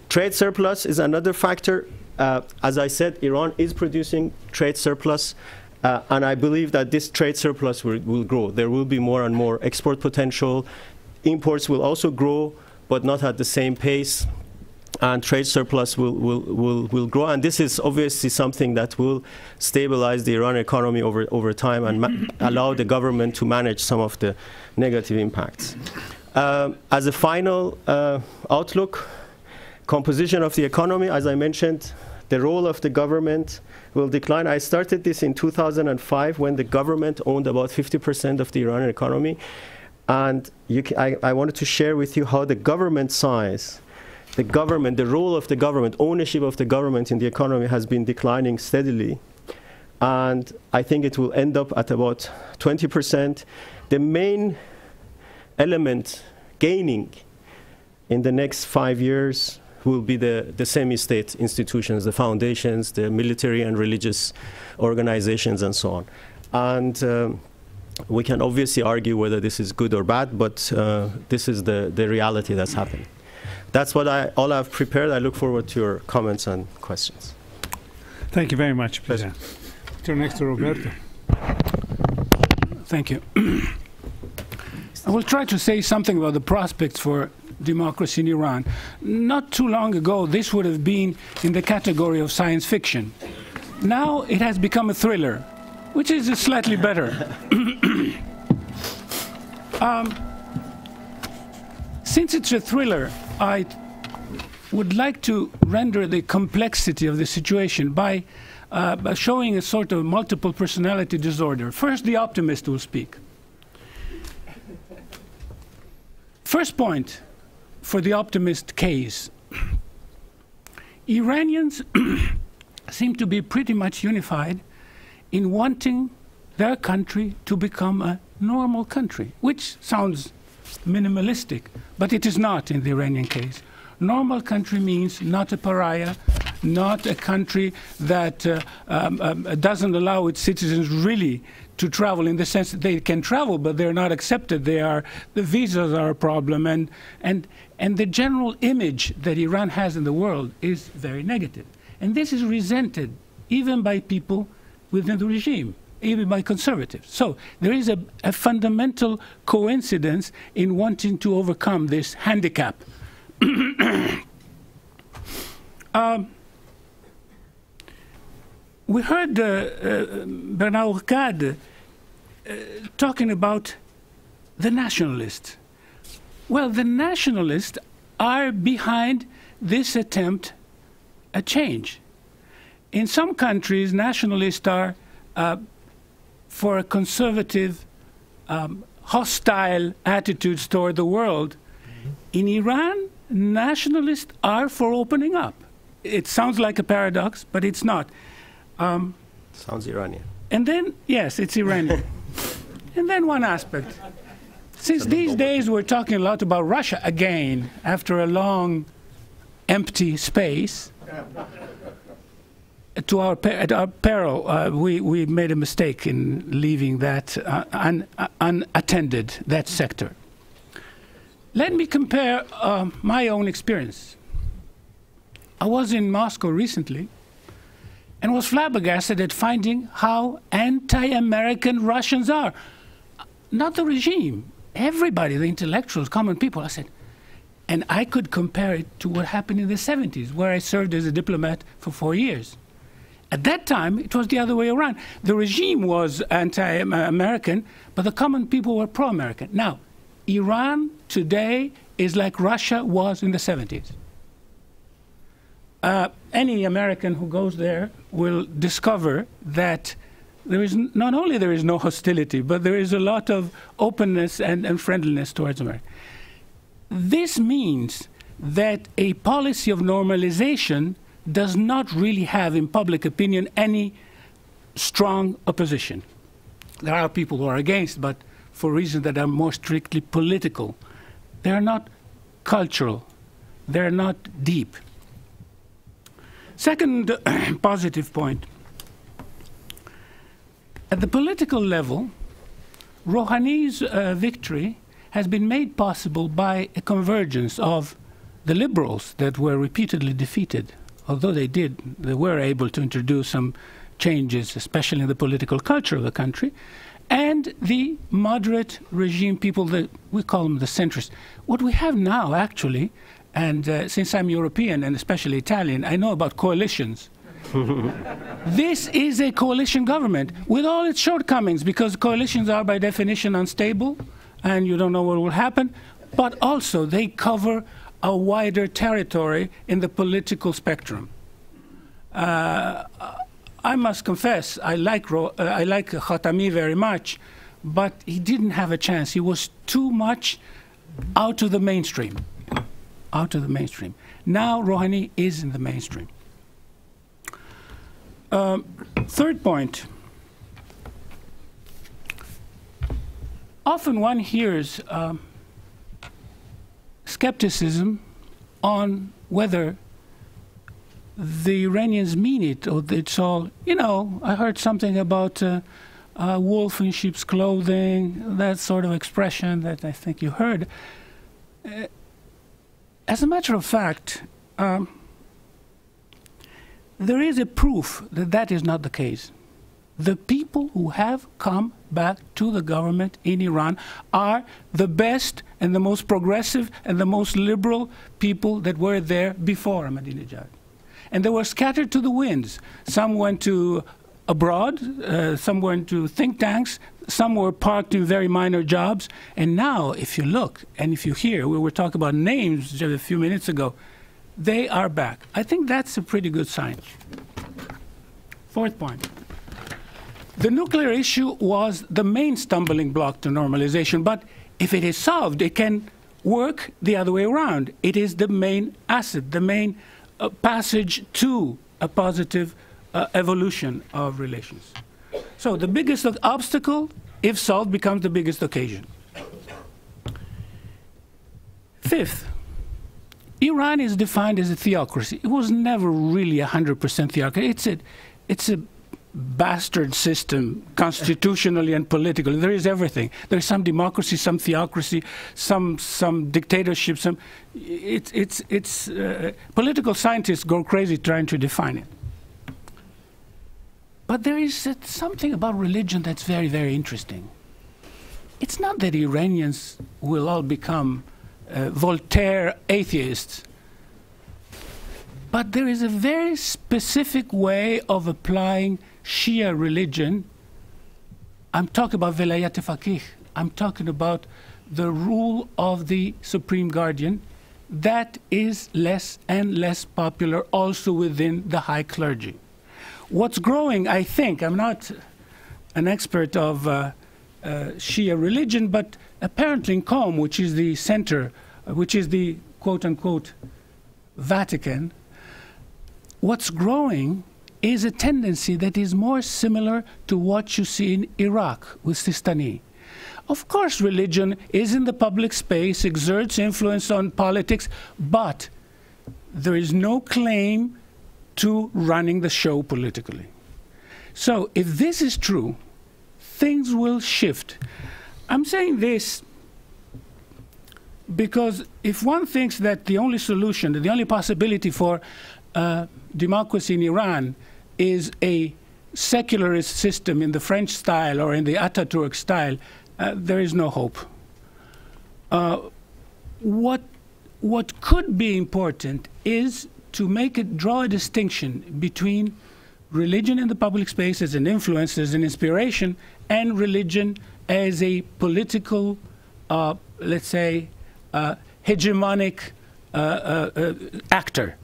Trade surplus is another factor. As I said, Iran is producing trade surplus, and I believe that this trade surplus will grow. There will be more and more export potential. Imports will also grow, but not at the same pace. And trade surplus will grow. And this is obviously something that will stabilize the Iran economy over time and allow the government to manage some of the negative impacts. As a final outlook, composition of the economy, as I mentioned, the role of the government will decline. I started this in 2005 when the government owned about 50% of the Iranian economy. And I wanted to share with you how the government size, the role of the government, ownership of the government in the economy has been declining steadily. And I think it will end up at about 20%. The main element gaining in the next 5 years will be the semi-state institutions, the foundations, the military and religious organizations, and so on. And we can obviously argue whether this is good or bad, but this is the reality that's happening. That's what all I've prepared. I look forward to your comments and questions. Thank you very much, Peter. Turn next to Roberto. Thank you. I will try to say something about the prospects for democracy in Iran. Not too long ago, this would have been in the category of science fiction. Now it has become a thriller, which is slightly better. Since it's a thriller, I would like to render the complexity of the situation by showing a sort of multiple personality disorder. First, the optimist will speak. First point for the optimist case. Iranians seem to be pretty much unified in wanting their country to become a normal country, which sounds minimalistic, but it is not in the Iranian case. Normal country means not a pariah, not a country that doesn't allow its citizens really to travel, in the sense that they can travel, but they're not accepted. The visas are a problem, and the general image that Iran has in the world is very negative. And this is resented even by people within the regime, even by conservatives. So there is a fundamental coincidence in wanting to overcome this handicap. We heard Bernard Urcade talking about the nationalists. Well, the nationalists are behind this attempt at change. In some countries, nationalists are for a conservative, hostile attitudes toward the world. In Iran, nationalists are for opening up. It sounds like a paradox, but it's not. Sounds Iranian. And then, yes, it's Iranian. And then one aspect. Since these days we're talking a lot about Russia again, after a long, empty space, at our peril, we made a mistake in leaving that unattended, that sector. Let me compare my own experience. I was in Moscow recently and was flabbergasted at finding how anti-American Russians are. Not the regime, everybody, the intellectuals, common people. I said, and I could compare it to what happened in the 70s, where I served as a diplomat for 4 years. At that time, it was the other way around. The regime was anti-American, but the common people were pro-American. Now, Iran today is like Russia was in the 70s. Any American who goes there will discover that there is not only there is no hostility, but there is a lot of openness and friendliness towards America. This means that a policy of normalization does not really have, in public opinion, any strong opposition. There are people who are against, but for reasons that are more strictly political. They are not cultural. They are not deep. Second positive point. At the political level, Rouhani's victory has been made possible by a convergence of the liberals that were repeatedly defeated. Although they were able to introduce some changes, especially in the political culture of the country, and the moderate regime people that we call them the centrists. What we have now, actually, and since I'm European and especially Italian, I know about coalitions. This is a coalition government with all its shortcomings, because coalitions are by definition unstable and you don't know what will happen, but also they cover a wider territory in the political spectrum. I must confess, I like Khatami very much, but he didn't have a chance. He was too much out of the mainstream. Out of the mainstream. Now Rouhani is in the mainstream. Third point. Often one hears skepticism on whether the Iranians mean it, or it's all, I heard something about wolf in sheep's clothing, that sort of expression that I think you heard. As a matter of fact, there is a proof that that is not the case. The people who have come back to the government in Iran are the best and the most progressive and the most liberal people that were there before Ahmadinejad. And they were scattered to the winds. Some went to abroad, some went to think tanks, some were parked in very minor jobs. And now, if you look and if you hear, we were talking about names just a few minutes ago, they are back. I think that's a pretty good sign. Fourth point. The nuclear issue was the main stumbling block to normalization, but if it is solved, it can work the other way around. It is the main asset, the main passage to a positive evolution of relations. So the biggest obstacle, if solved, becomes the biggest occasion. Fifth, Iran is defined as a theocracy. It was never really 100% theocracy. It's a bastard system, constitutionally and politically. There is everything. There's some democracy, some theocracy, some dictatorship. Political scientists go crazy trying to define it. But there is something about religion that's very, very interesting. It's not that Iranians will all become Voltaire atheists, but there is a very specific way of applying Shia religion. I'm talking about Velayat Faqih. I'm talking about the rule of the supreme guardian that is less and less popular also within the high clergy. What's growing, I think, I'm not an expert of Shia religion, but apparently in Qom, which is the center, which is the quote-unquote Vatican, what's growing is a tendency that is more similar to what you see in Iraq with Sistani. Of course, religion is in the public space, exerts influence on politics, but there is no claim to running the show politically. So if this is true, things will shift. I'm saying this because if one thinks that the only solution, the only possibility for democracy in Iran is a secularist system in the French style or in the Ataturk style, there is no hope. What could be important is to draw a distinction between religion in the public space as an influence, as an inspiration, and religion as a political, let's say, hegemonic actor.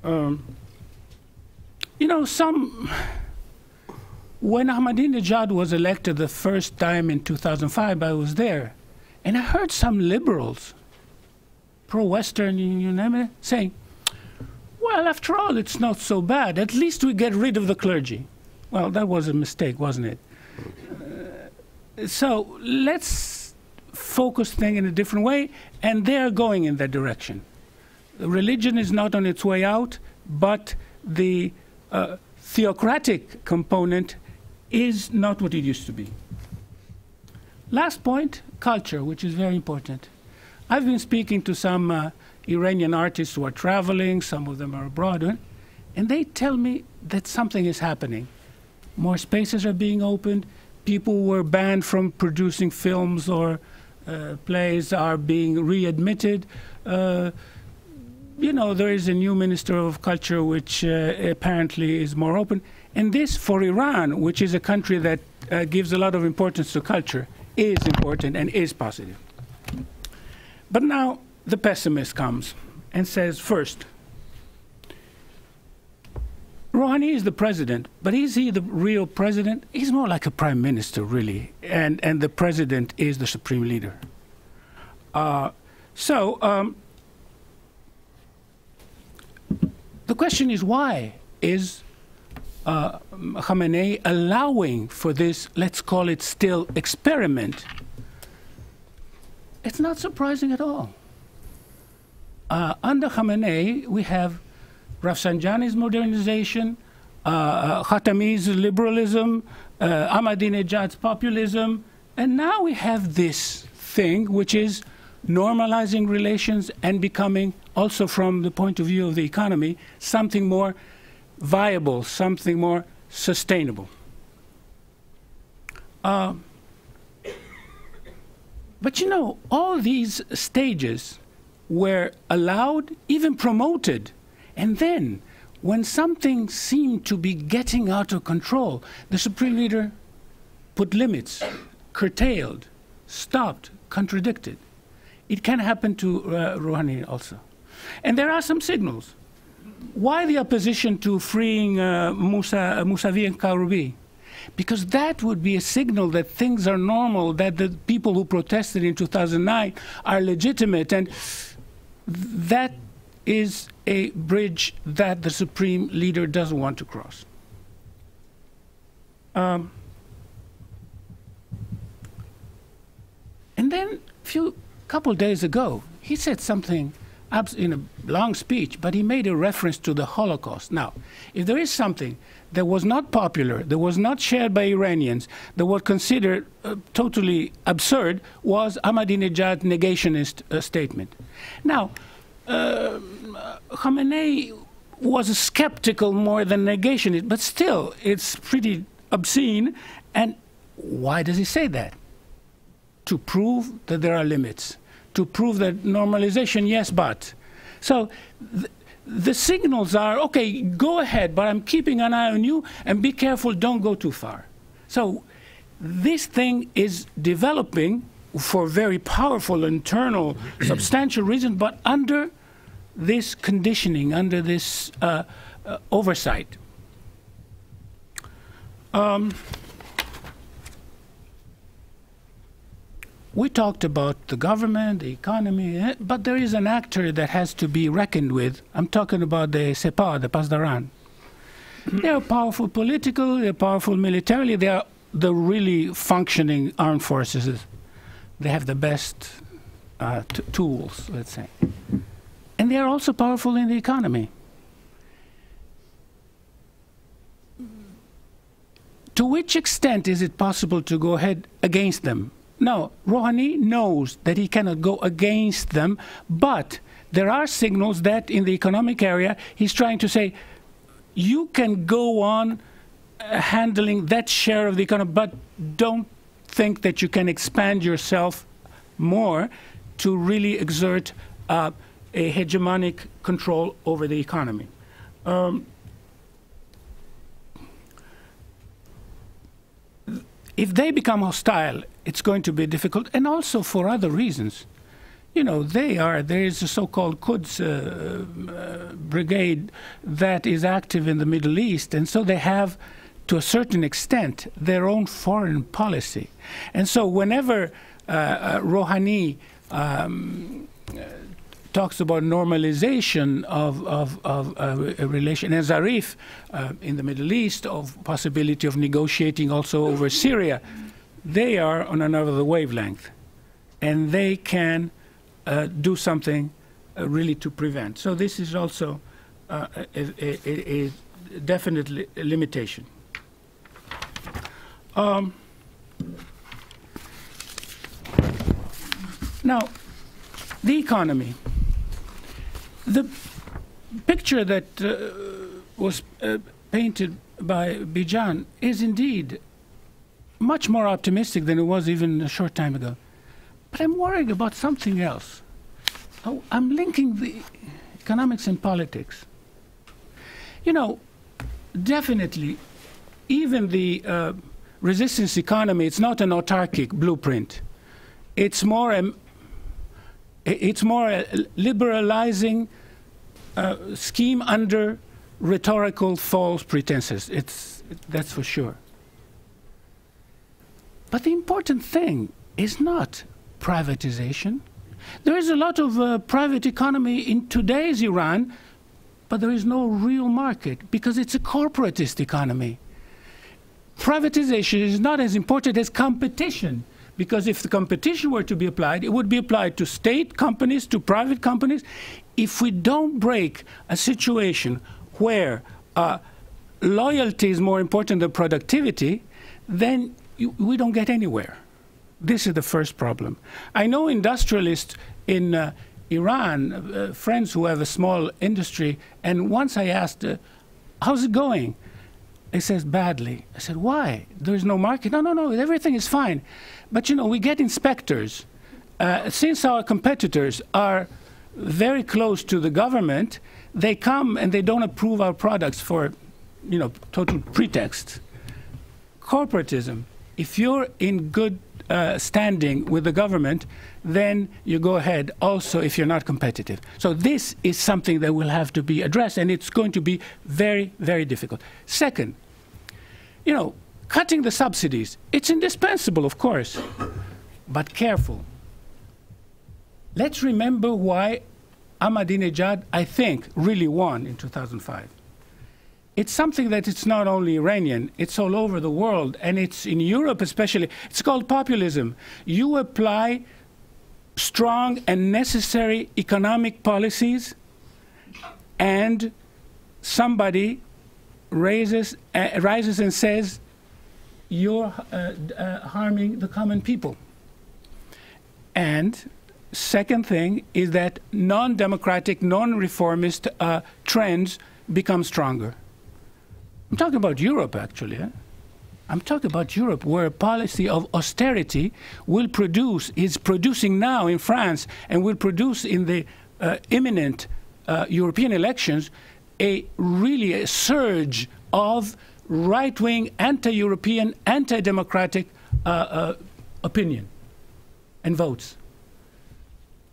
You know, when Ahmadinejad was elected the first time in 2005, I was there, and I heard some liberals, pro-Western, you name it, saying, well, after all, it's not so bad. At least we get rid of the clergy. Well, that was a mistake, wasn't it? So let's focus things in a different way, and they are going in that direction. Religion is not on its way out, but the theocratic component is not what it used to be. Last point, culture, which is very important. I've been speaking to some Iranian artists who are traveling, some of them are abroad, and they tell me that something is happening. More spaces are being opened, people who were banned from producing films or plays are being readmitted. You know, there is a new Minister of Culture which apparently is more open. And this, for Iran, which is a country that gives a lot of importance to culture, is important and is positive. But now the pessimist comes and says, first, Rouhani is the president, but is he the real president? He's more like a prime minister, really, and the president is the supreme leader. The question is, why is Khamenei allowing for this, let's call it still, experiment? It's not surprising at all. Under Khamenei, we have Rafsanjani's modernization, Khatami's liberalism, Ahmadinejad's populism, and now we have this thing which is normalizing relations and becoming, also from the point of view of the economy, something more viable, something more sustainable. But you know, all these stages were allowed, even promoted, and then when something seemed to be getting out of control, the supreme leader put limits, curtailed, stopped, contradicted. It can happen to Rouhani also. And there are some signals. Why the opposition to freeing Mousavi and Karoubi? Because that would be a signal that things are normal, that the people who protested in 2009 are legitimate, and that is a bridge that the supreme leader doesn't want to cross. And then a couple days ago, he said something in a long speech, but he made a reference to the Holocaust. Now, if there is something that was not popular, that was not shared by Iranians, that was considered totally absurd, was Ahmadinejad's negationist statement. Now, Khamenei was skeptical more than negationist, but still, it's pretty obscene. And why does he say that? To prove that there are limits. To prove that normalization, yes, but. So the signals are, okay, go ahead, but I'm keeping an eye on you, and be careful, don't go too far. So this thing is developing for very powerful internal substantial reasons, but under this conditioning, under this oversight. We talked about the government, the economy, but there is an actor that has to be reckoned with. I'm talking about the Sepah, the Pasdaran. They are powerful politically, they're powerful militarily, they are the really functioning armed forces. They have the best tools, let's say. And they are also powerful in the economy. To which extent is it possible to go ahead against them? No, Rouhani knows that he cannot go against them, but there are signals that in the economic area, he's trying to say, you can go on handling that share of the economy, but don't think that you can expand yourself more to really exert a hegemonic control over the economy. If they become hostile, it's going to be difficult, and also for other reasons. You know, there is a so-called Quds brigade that is active in the Middle East, and so they have, to a certain extent, their own foreign policy. And so whenever Rouhani talks about normalization of a relation, and Zarif in the Middle East, of possibility of negotiating also over Syria, they are on another wavelength, and they can do something really to prevent. So this is also a definite limitation. Now, the economy. The picture that was painted by Bijan is indeed much more optimistic than it was even a short time ago. But I'm worried about something else. I'm linking the economics and politics. You know, definitely, even the resistance economy, it's not an autarkic blueprint. It's more a liberalizing scheme under rhetorical false pretenses. That's for sure. But the important thing is not privatization. There is a lot of private economy in today's Iran, but there is no real market because it's a corporatist economy. Privatization is not as important as competition, because if the competition were to be applied, it would be applied to state companies, to private companies. If we don't break a situation where loyalty is more important than productivity, then we don't get anywhere. This is the first problem. I know industrialists in Iran, friends who have a small industry, and once I asked, how's it going? They says, badly. I said, why? There's no market? No, everything is fine. But, you know, we get inspectors. Since our competitors are very close to the government, they come and they don't approve our products for, you know, total pretext. Corporatism. If you're in good standing with the government, then you go ahead also if you're not competitive. So this is something that will have to be addressed, and it's going to be very, very difficult. Second, you know, cutting the subsidies, it's indispensable, of course, but careful. Let's remember why Ahmadinejad, I think, really won in 2005. It's something that it's not only Iranian, it's all over the world, and it's in Europe especially. It's called populism. You apply strong and necessary economic policies, and somebody rises and says, you're harming the common people. And second thing is that non-democratic, non-reformist trends become stronger. I'm talking about Europe, actually. I'm talking about Europe, where a policy of austerity is producing now in France, and will produce in the imminent European elections really a surge of right-wing, anti-European, anti-democratic opinion and votes.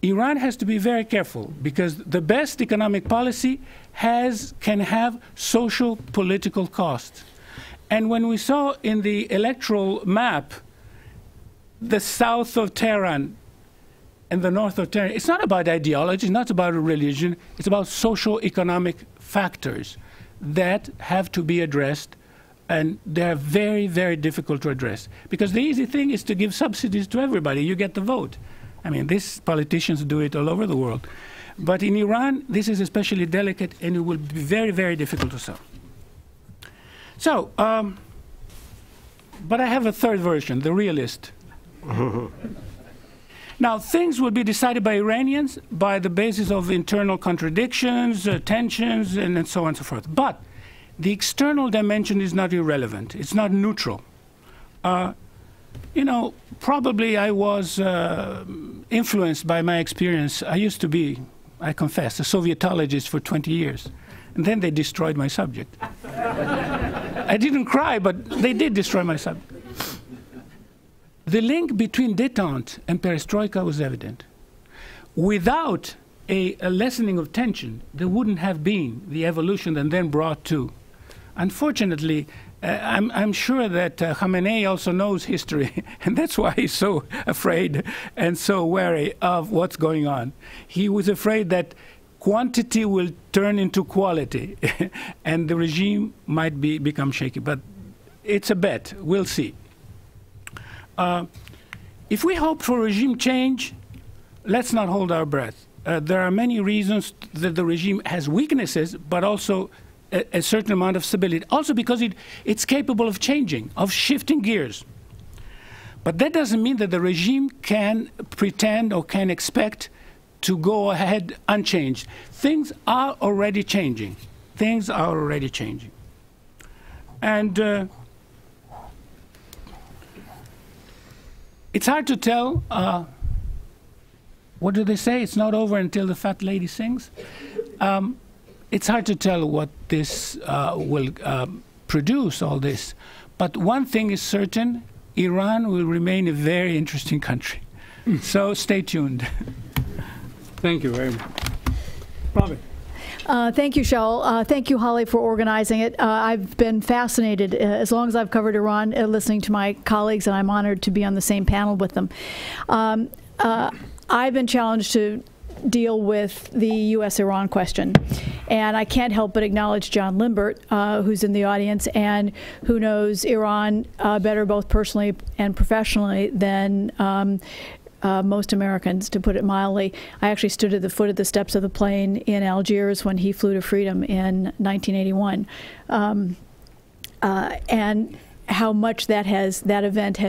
Iran has to be very careful, because the best economic policy can have social political costs. And when we saw in the electoral map the south of Tehran and the north of Tehran, it's not about ideology, it's not about religion, it's about socio-economic factors that have to be addressed, and they're very, very difficult to address. Because the easy thing is to give subsidies to everybody, you get the vote. I mean, these politicians do it all over the world. But in Iran, this is especially delicate, and it will be very, very difficult to solve. So, but I have a third version, the realist. Now, things will be decided by Iranians by the basis of internal contradictions, tensions, and so on and so forth. But the external dimension is not irrelevant. It's not neutral. You know, probably I was influenced by my experience. I used to be, I confess, a Sovietologist for 20 years. And then they destroyed my subject. I didn't cry, but they did destroy my subject. The link between détente and perestroika was evident. Without a lessening of tension, there wouldn't have been the evolution and then brought to. Unfortunately, I'm sure that Khamenei also knows history, and that's why he's so afraid and so wary of what's going on. He was afraid that quantity will turn into quality, and the regime might become shaky. But it's a bet. We'll see. If we hope for regime change, let's not hold our breath. There are many reasons that the regime has weaknesses, but also a certain amount of stability. Also because it's capable of changing, of shifting gears. But that doesn't mean that the regime can pretend or can expect to go ahead unchanged. Things are already changing. Things are already changing. And it's hard to tell. What do they say? It's not over until the fat lady sings. It's hard to tell what this will produce, all this. But one thing is certain, Iran will remain a very interesting country. So stay tuned. Thank you very much. Robin. Thank you, Shaul. Thank you, Holly, for organizing it. I've been fascinated, as long as I've covered Iran, listening to my colleagues, and I'm honored to be on the same panel with them. I've been challenged to deal with the U.S.-Iran question. And I can't help but acknowledge John Limbert, who's in the audience and who knows Iran better both personally and professionally than most Americans, to put it mildly. I actually stood at the foot of the steps of the plane in Algiers when he flew to freedom in 1981. And how much that event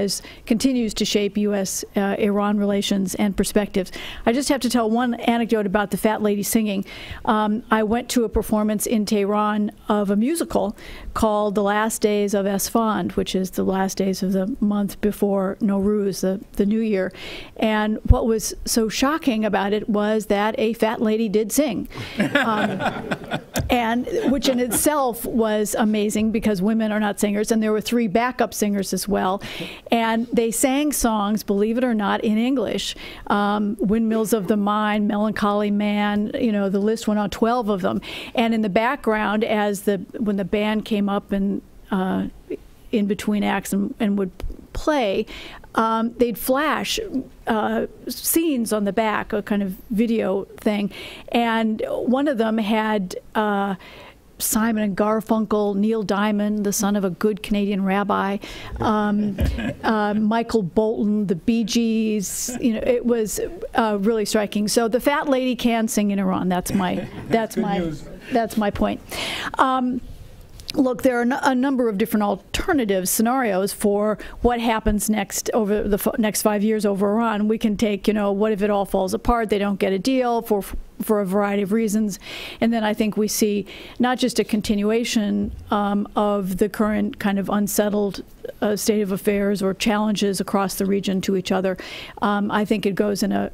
continues to shape U.S.-Iran relations and perspectives. I just have to tell one anecdote about the fat lady singing. I went to a performance in Tehran of a musical called The Last Days of Esfand, which is the last days of the month before Nowruz, the New Year. And what was so shocking about it was that a fat lady did sing, and which in itself was amazing because women are not singers, and there were 3 backup singers as well, and they sang songs, believe it or not, in English. Windmills of the Mind, Melancholy Man, you know, the list went on, 12 of them. And in the background, when the band came up and in between acts and would play, they'd flash scenes on the back, a kind of video thing, and one of them had Simon and Garfunkel, Neil Diamond, the son of a good Canadian rabbi, Michael Bolton, the Bee Gees. You know, it was really striking. So the fat lady can sing in Iran. That's my point. Look, there are a number of different alternative scenarios for what happens next over the next 5 years over Iran. We can take, you know, what if it all falls apart? They don't get a deal for a variety of reasons. And then I think we see not just a continuation of the current kind of unsettled state of affairs or challenges across the region to each other. I think it goes in a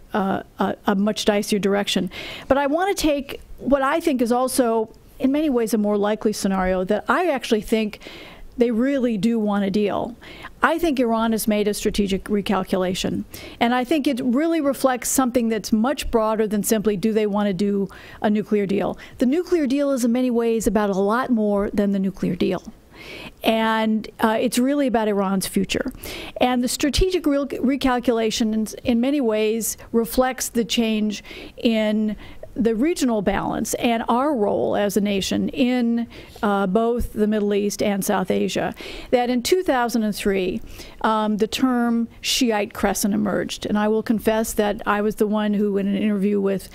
much dicier direction. But I want to take what I think is also in many ways a more likely scenario, that I actually think they really do want a deal. I think Iran has made a strategic recalculation. And I think it really reflects something that's much broader than simply, do they want to do a nuclear deal? The nuclear deal is in many ways about a lot more than the nuclear deal. And it's really about Iran's future. And the strategic recalculation in many ways reflects the change in the regional balance and our role as a nation in both the Middle East and South Asia. That in 2003, the term Shiite crescent emerged. And I will confess that I was the one who, in an interview with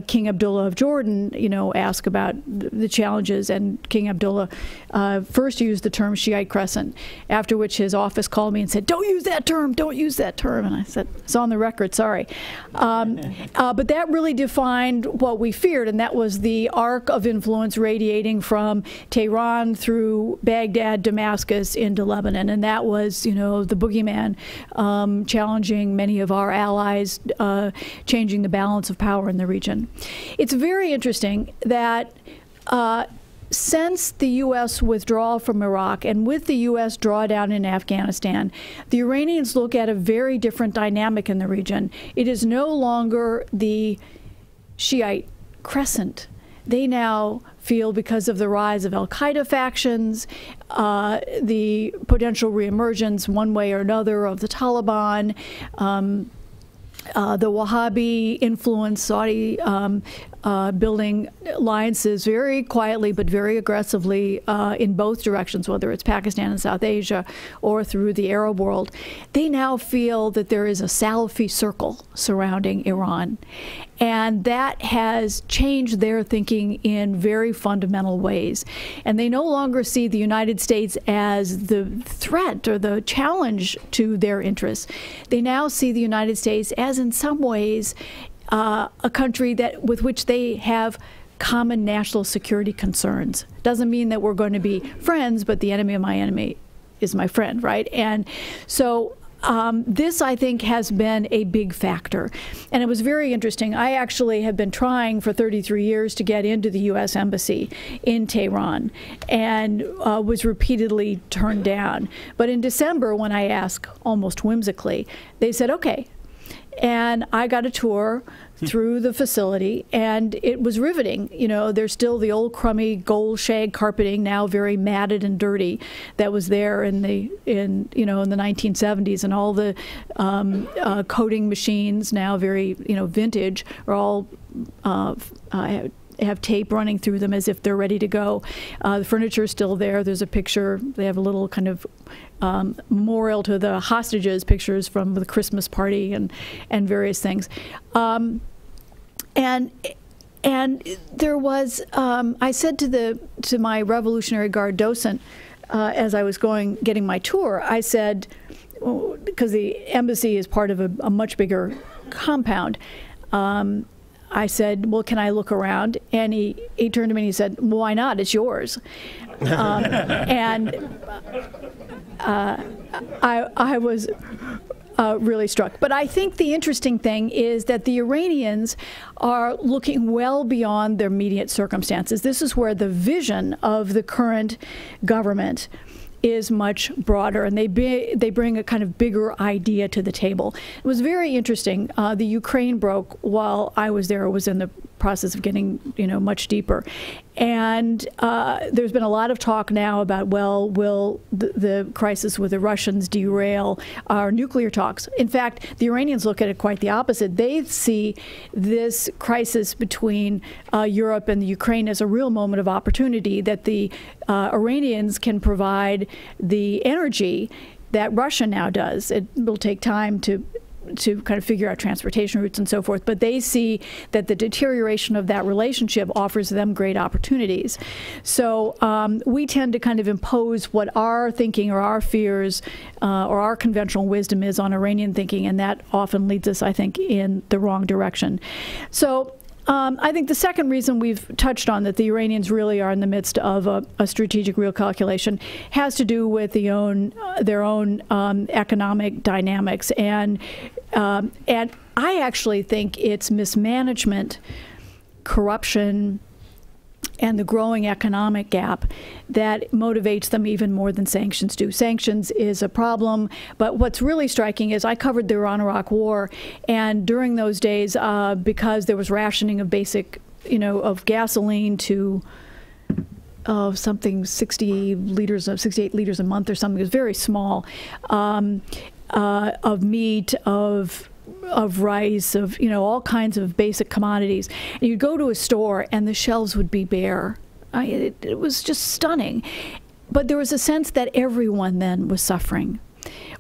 King Abdullah of Jordan, you know, asked about the challenges, and King Abdullah first used the term Shiite crescent, after which his office called me and said, don't use that term, don't use that term. And I said, it's on the record, sorry. But that really defined what we feared, and that was the arc of influence radiating from Tehran through Baghdad, Damascus, into Lebanon. And that was, you know, the boogeyman challenging many of our allies, changing the balance of power in the region. It's very interesting that since the U.S. withdrawal from Iraq and with the U.S. drawdown in Afghanistan, the Iranians look at a very different dynamic in the region. It is no longer the Shiite crescent. They now feel, because of the rise of al-Qaeda factions, the potential reemergence one way or another of the Taliban, the Wahhabi influence, Saudi building alliances very quietly but very aggressively in both directions, whether it's Pakistan and South Asia or through the Arab world. They now feel that there is a Salafi circle surrounding Iran. And that has changed their thinking in very fundamental ways. And they no longer see the United States as the threat or the challenge to their interests. They now see the United States as, in some ways, a country with which they have common national security concerns. Doesn't mean that we're going to be friends, but the enemy of my enemy is my friend, right? And so this, I think, has been a big factor. And it was very interesting. I actually have been trying for 33 years to get into the U.S. Embassy in Tehran and was repeatedly turned down. But in December, when I asked, almost whimsically, they said, okay. And I got a tour through the facility, and it was riveting. You know, there's still the old crummy gold shag carpeting, now very matted and dirty, that was there in the 1970s, and all the coating machines, now very vintage, are all have tape running through them as if they're ready to go. The furniture is still there. There's a picture. They have a little kind of memorial to the hostages, pictures from the Christmas party and various things. And there was, I said to my Revolutionary Guard docent as I was getting my tour, I said, because the embassy is part of a much bigger compound, I said, well, can I look around? And he turned to me and he said, well, why not? It's yours. And I was really struck. But I think the interesting thing is that the Iranians are looking well beyond their immediate circumstances. This is where the vision of the current government is much broader, and they bring a kind of bigger idea to the table. It was very interesting. The Ukraine broke while I was there. It was in the process of getting, much deeper. And there's been a lot of talk now about, well, will the crisis with the Russians derail our nuclear talks? In fact, the Iranians look at it quite the opposite. They see this crisis between Europe and the Ukraine as a real moment of opportunity, that the Iranians can provide the energy that Russia now does. It will take time to kind of figure out transportation routes and so forth, but they see that the deterioration of that relationship offers them great opportunities. So we tend to kind of impose what our thinking or our fears or our conventional wisdom is on Iranian thinking, and that often leads us, I think, in the wrong direction. So I think the second reason we've touched on that the Iranians really are in the midst of a strategic recalculation has to do with their own economic dynamics, and I actually think it's mismanagement, corruption, and the growing economic gap that motivates them even more than sanctions do. Sanctions is a problem, but what's really striking is I covered the Iran-Iraq war, and during those days, because there was rationing of basic, of gasoline to something 68 liters a month or something, it was very small, of meat, of rice, of all kinds of basic commodities. And you'd go to a store and the shelves would be bare. It was just stunning. But there was a sense that everyone then was suffering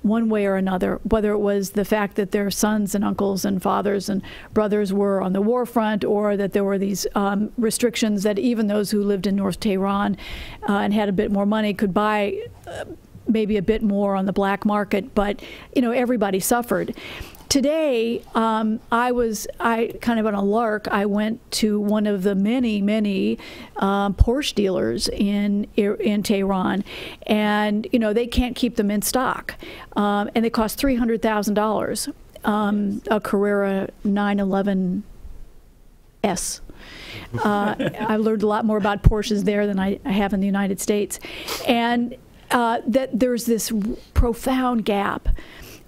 one way or another, whether it was the fact that their sons and uncles and fathers and brothers were on the war front, or that there were these restrictions that even those who lived in North Tehran and had a bit more money could buy maybe a bit more on the black market, but everybody suffered. Today, I kind of on a lark, I went to one of the many Porsche dealers in Tehran, and they can't keep them in stock, and they cost $300,000. A Carrera 911 S. I learned a lot more about Porsches there than I have in the United States, and that there's this profound gap.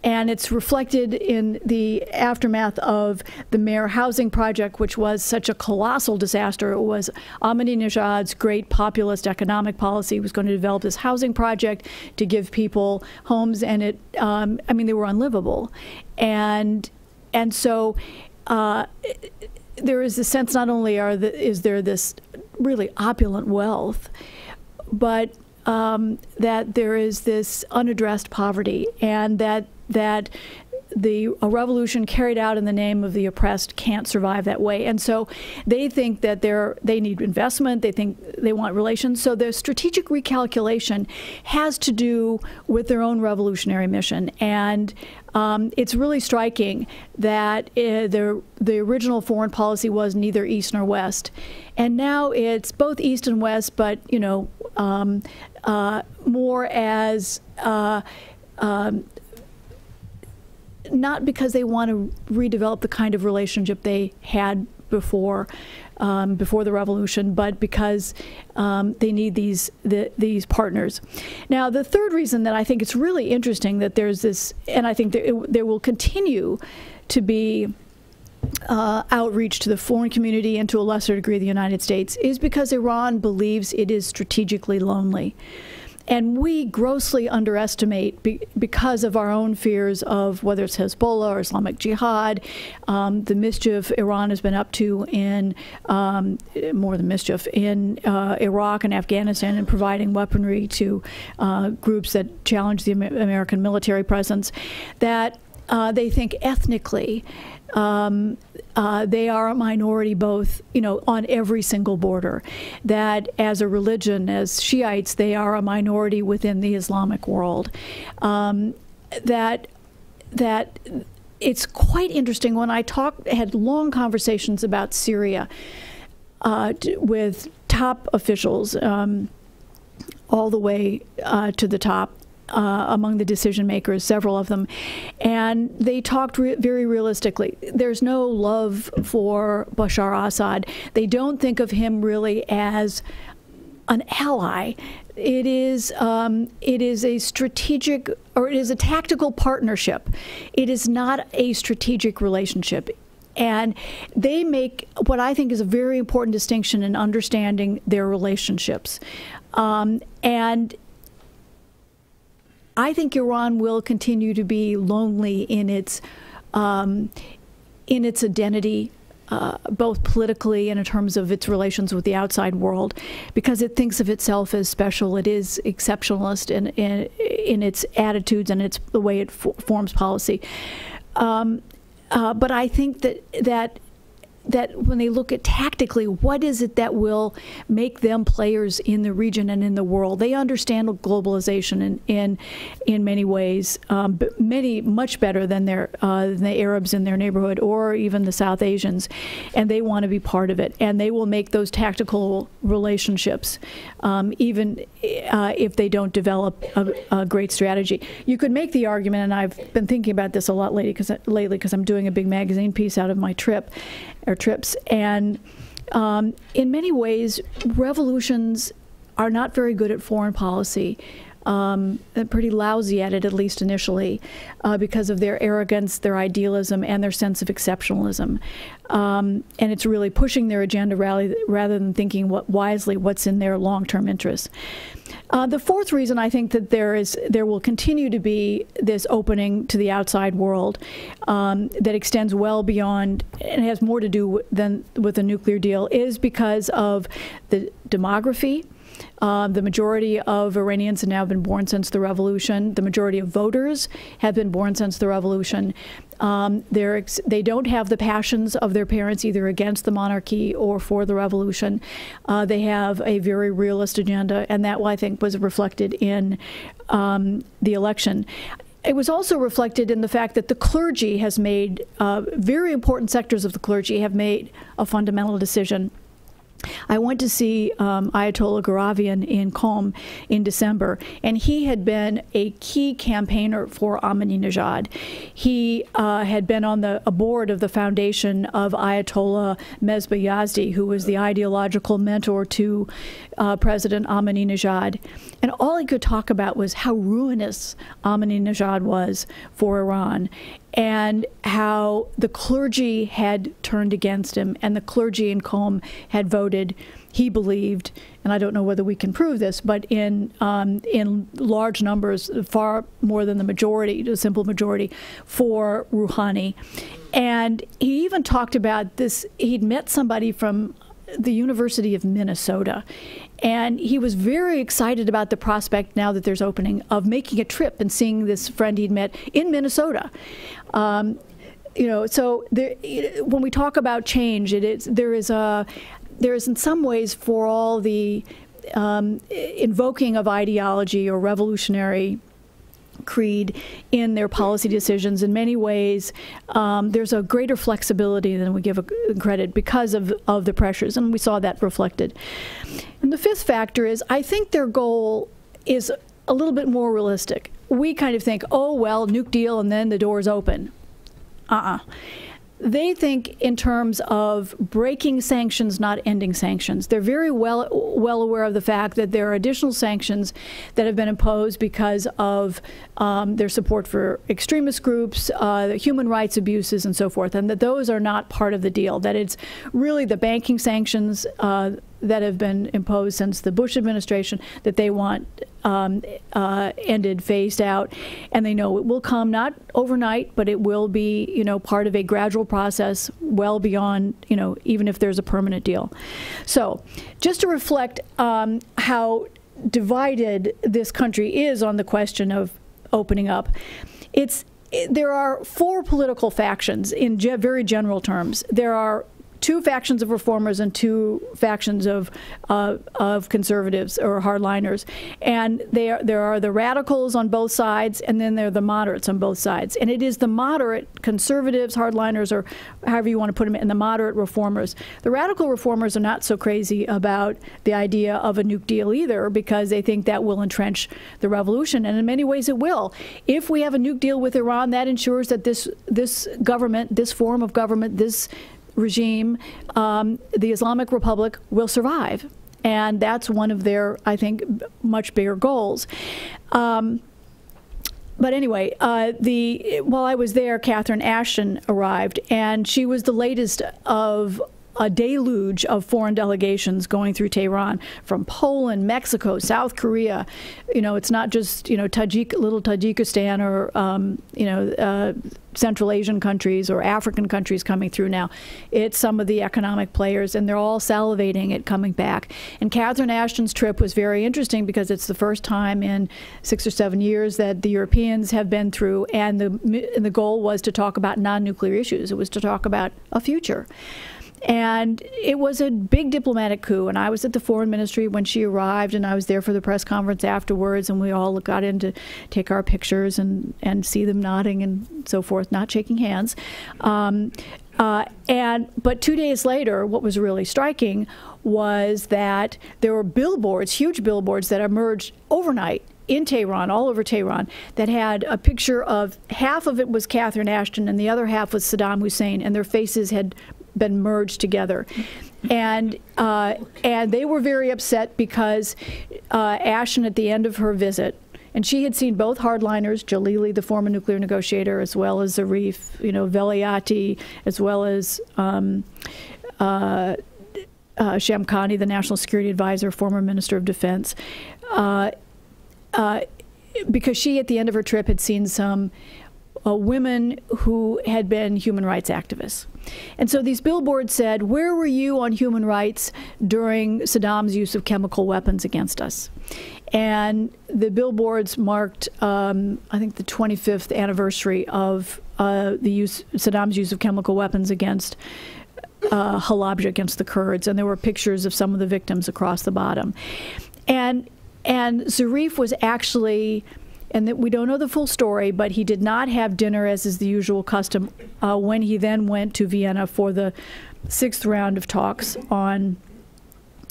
And it's reflected in the aftermath of the Mayor housing project, which was such a colossal disaster. It was Ahmadinejad's great populist economic policy. He was going to develop this housing project to give people homes, and it, they were unlivable. And so there is a sense not only is there this really opulent wealth, but that there is this unaddressed poverty, and that a revolution carried out in the name of the oppressed can't survive that way. And so they think that they need investment, they think they want relations. So their strategic recalculation has to do with their own revolutionary mission. And it's really striking that the original foreign policy was neither East nor West. And now it's both East and West, but, more as not because they want to redevelop the kind of relationship they had before the revolution, but because they need these partners. Now, the third reason that I think it's really interesting that there's this, and I think there will continue to be outreach to the foreign community and to a lesser degree the United States, is because Iran believes it is strategically lonely. And we grossly underestimate, because of our own fears of whether it's Hezbollah or Islamic Jihad, the mischief Iran has been up to in, more than mischief, in Iraq and Afghanistan, and providing weaponry to groups that challenge the American military presence, that they think ethnically they are a minority both, on every single border. That as a religion, as Shiites, they are a minority within the Islamic world. That it's quite interesting. When I had long conversations about Syria with top officials, all the way to the top, among the decision makers, several of them, and they talked very realistically. There's no love for Bashar Assad. They don't think of him really as an ally. It is a strategic, or it is a tactical partnership. It is not a strategic relationship. And they make what I think is a very important distinction in understanding their relationships. And I think Iran will continue to be lonely in its identity, both politically and in terms of its relations with the outside world, because it thinks of itself as special. It is exceptionalist in its attitudes and the way it forms policy. But I think that when they look at tactically, what is it that will make them players in the region and in the world? They understand globalization in many ways, much better than the Arabs in their neighborhood or even the South Asians, and they want to be part of it. And they will make those tactical relationships, even if they don't develop a great strategy. You could make the argument, and I've been thinking about this a lot lately because I'm doing a big magazine piece out of my trips. And in many ways, revolutions are not very good at foreign policy. They're pretty lousy at it, at least initially, because of their arrogance, their idealism, and their sense of exceptionalism. And it's really pushing their agenda rather than thinking wisely what's in their long-term interests. The fourth reason I think that there will continue to be this opening to the outside world that extends well beyond and has more to do than with a nuclear deal is because of the demography. The majority of Iranians have now been born since the revolution. The majority of voters have been born since the revolution. They don't have the passions of their parents either against the monarchy or for the revolution. They have a very realist agenda, and that, I think, was reflected in the election. It was also reflected in the fact that the clergy has made, very important sectors of the clergy have made a fundamental decision. I went to see Ayatollah Gharavian in Qom in December, and he had been a key campaigner for Ahmadinejad. He had been on a board of the foundation of Ayatollah Mesbah Yazdi, who was the ideological mentor to President Ahmadinejad. And all he could talk about was how ruinous Ahmadinejad was for Iran, and how the clergy had turned against him, and the clergy in Qom had voted, he believed, and I don't know whether we can prove this, but in large numbers, far more than the majority, the simple majority, for Rouhani. And he even talked about this. He'd met somebody from the University of Minnesota, and he was very excited about the prospect, now that there's opening, of making a trip and seeing this friend he'd met in Minnesota. So when we talk about change, there is in some ways, for all the invoking of ideology or revolutionary creed in their policy decisions, in many ways there's a greater flexibility than we give credit because of the pressures, and we saw that reflected. And the fifth factor is, I think their goal is a little bit more realistic. We kind of think, oh well, nuke deal and then the door's open. They think in terms of breaking sanctions, not ending sanctions. They're very well aware of the fact that there are additional sanctions that have been imposed because of their support for extremist groups, human rights abuses, and so forth, and that those are not part of the deal. That it's really the banking sanctions that have been imposed since the Bush administration that they want ended, phased out, and they know it will come not overnight, but it will be, part of a gradual process well beyond, even if there's a permanent deal. So, just to reflect how divided this country is on the question of opening up, there are four political factions in very general terms. There are two factions of reformers and two factions of conservatives or hardliners, and there are the radicals on both sides, and then there are the moderates on both sides. And it is the moderate conservatives, hardliners, or however you want to put them, and the moderate reformers. The radical reformers are not so crazy about the idea of a nuke deal either, because they think that will entrench the revolution, and in many ways it will. If we have a nuke deal with Iran, that ensures that this government, this form of government, this regime, the Islamic Republic, will survive. And that's one of their, I think, much bigger goals. but anyway, while I was there, Catherine Ashton arrived, and she was the latest of a deluge of foreign delegations going through Tehran from Poland, Mexico, South Korea. You know, it's not just, you know, little Tajikistan or, Central Asian countries or African countries coming through now. It's some of the economic players, and they're all salivating at coming back. And Catherine Ashton's trip was very interesting because it's the first time in 6 or 7 years that the Europeans have been through, and the goal was to talk about non-nuclear issues. It was to talk about a future. And it was a big diplomatic coup, and I was at the foreign ministry when she arrived, and I was there for the press conference afterwards, and we all got in to take our pictures and see them nodding and so forth, not shaking hands. But 2 days later, what was really striking was that there were billboards, huge billboards that emerged overnight in Tehran, all over Tehran, that had a picture of, half of it was Catherine Ashton and the other half was Saddam Hussein, and their faces had been merged together. And they were very upset because Ashton, at the end of her visit, and she had seen both hardliners, Jalili, the former nuclear negotiator, as well as Zarif, you know, Veliati, as well as Shamkhani, the National Security Advisor, former Minister of Defense, because she, at the end of her trip, had seen some women who had been human rights activists. And so these billboards said, "Where were you on human rights during Saddam's use of chemical weapons against us?" And the billboards marked, I think, the 25th anniversary of Saddam's use of chemical weapons against Halabja, against the Kurds. And there were pictures of some of the victims across the bottom. And Zarif was actually, and we don't know the full story, but he did not have dinner, as is the usual custom, when he then went to Vienna for the 6th round of talks on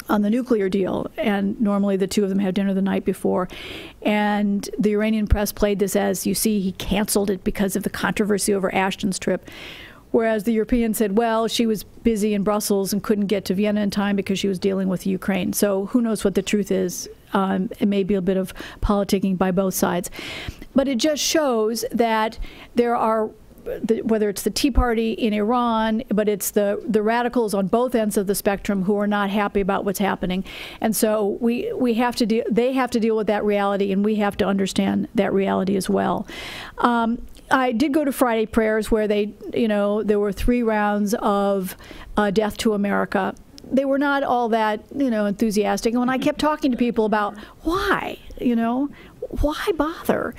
the nuclear deal. And normally the two of them have dinner the night before. And the Iranian press played this as, you see, he canceled it because of the controversy over Ashton's trip. Whereas the Europeans said, well, she was busy in Brussels and couldn't get to Vienna in time because she was dealing with Ukraine. So who knows what the truth is. It may be a bit of politicking by both sides. But it just shows that there are, whether it's the Tea Party in Iran, but it's the radicals on both ends of the spectrum who are not happy about what's happening. And so they have to deal with that reality, and we have to understand that reality as well. I did go to Friday prayers where there were 3 rounds of Death to America. They were not all that, enthusiastic. And when I kept talking to people about why why bother?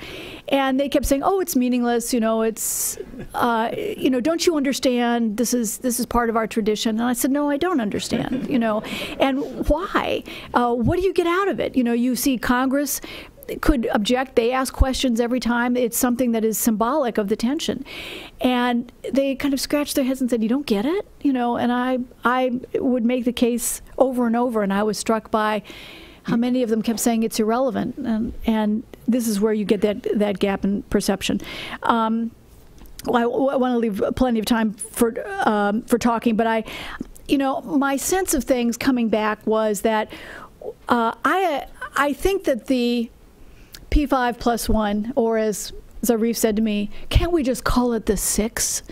And they kept saying, oh, it's meaningless, it's, don't you understand this is part of our tradition? And I said, no, I don't understand, and why? What do you get out of it? You see Congress could object. They ask questions every time. It's something that is symbolic of the tension. And they kind of scratched their heads and said, you don't get it? And I would make the case over and over, and I was struck by how many of them kept saying it's irrelevant. And this is where you get that gap in perception. I want to leave plenty of time for talking, but my sense of things coming back was that I think that the P5+1, or as Zarif said to me, can't we just call it the 6?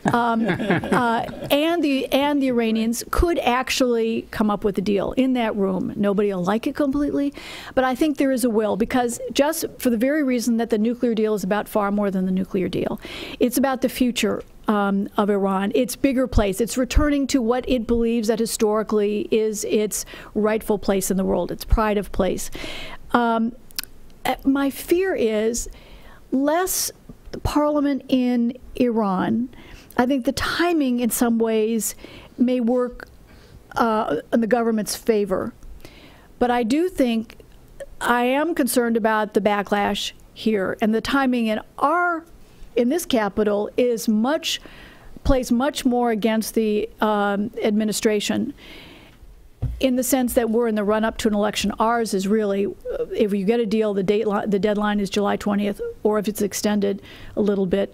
And the Iranians could actually come up with a deal in that room. Nobody will like it completely, but I think there is a will, because just for the very reason that the nuclear deal is about far more than the nuclear deal. It's about the future of Iran, its bigger place. It's returning to what it believes that historically is its rightful place in the world, its pride of place. My fear is less the parliament in Iran. I think the timing in some ways may work in the government's favor. But I do think I am concerned about the backlash here, and the timing in this capital plays much more against the administration, in the sense that we're in the run-up to an election. Ours is really, if you get a deal, the deadline is July 20th, or if it's extended a little bit.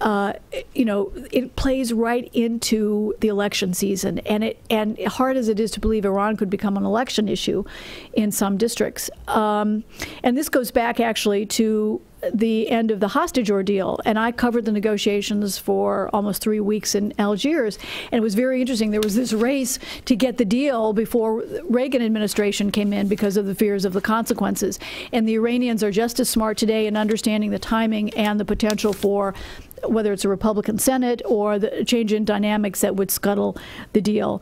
it plays right into the election season, and hard as it is to believe Iran could become an election issue in some districts. And this goes back actually to the end of the hostage ordeal, and I covered the negotiations for almost 3 weeks in Algiers, and it was very interesting. There was this race to get the deal before Reagan administration came in because of the fears of the consequences, and the Iranians are just as smart today in understanding the timing and the potential for whether it's a Republican Senate or the change in dynamics that would scuttle the deal.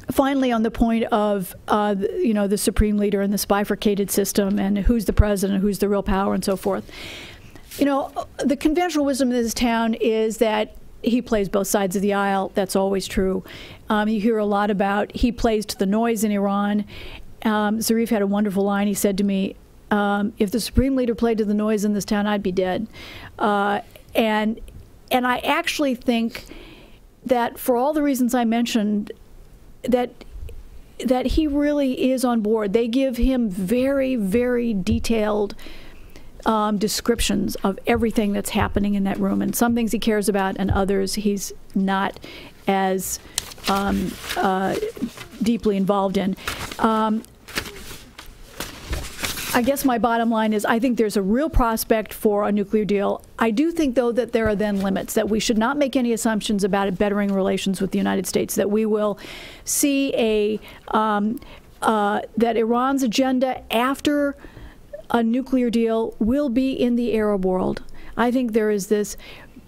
Finally, on the point of the supreme leader and this bifurcated system and who's the president, who's the real power, and so forth. The conventional wisdom in this town is that he plays both sides of the aisle. That's always true. You hear a lot about he plays to the noise in Iran. Zarif had a wonderful line. He said to me, if the supreme leader played to the noise in this town, I'd be dead. And I actually think that for all the reasons I mentioned, that he really is on board. They give him very, very detailed descriptions of everything that's happening in that room, and some things he cares about, and others he's not as deeply involved in. I guess my bottom line is I think there's a real prospect for a nuclear deal. I do think, though, that there are then limits, that we should not make any assumptions about it bettering relations with the United States, that we will see that Iran's agenda after a nuclear deal will be in the Arab world. I think there is this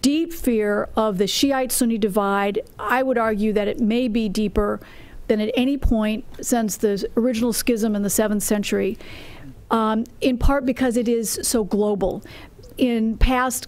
deep fear of the Shiite-Sunni divide. I would argue that it may be deeper than at any point since the original schism in the 7th century. In part because it is so global. In past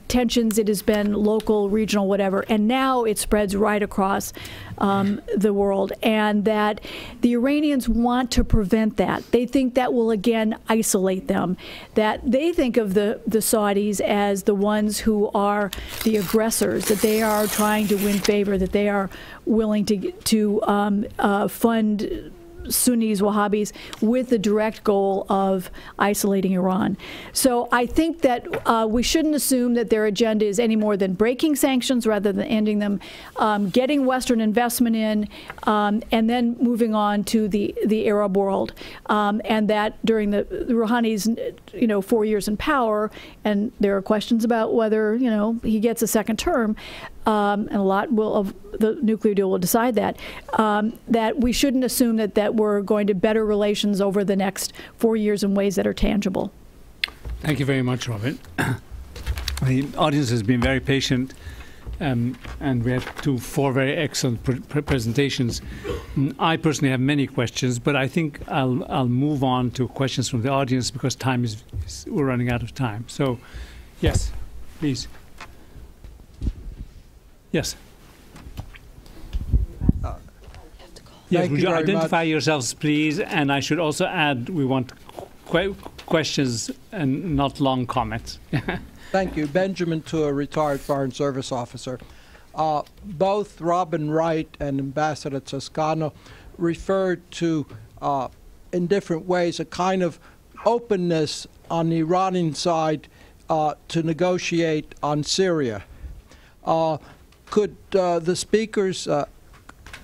tensions, it has been local, regional, whatever, and now it spreads right across the world, and that the Iranians want to prevent that. They think that will, again, isolate them, that they think of the Saudis as the ones who are the aggressors, that they are trying to win favor, that they are willing to fund Sunnis, Wahhabis, with the direct goal of isolating Iran. So I think that we shouldn't assume that their agenda is any more than breaking sanctions rather than ending them, getting Western investment in, and then moving on to the Arab world. And that during the Rouhani's 4 years in power, and there are questions about whether he gets a second term, and a lot of the nuclear deal will decide that, that we shouldn't assume that we're going to better relations over the next 4 years in ways that are tangible. Thank you very much, Robin. The audience has been very patient, and we had 4 very excellent presentations. I personally have many questions, but I think I'll move on to questions from the audience because we're running out of time. So, yes, please. Yes. Yes, would you identify yourselves, please? And I should also add, we want questions and not long comments. Thank you. Benjamin Tour, retired Foreign Service officer. Both Robin Wright and Ambassador Toscano referred to, in different ways, a kind of openness on the Iranian side to negotiate on Syria. Could the speakers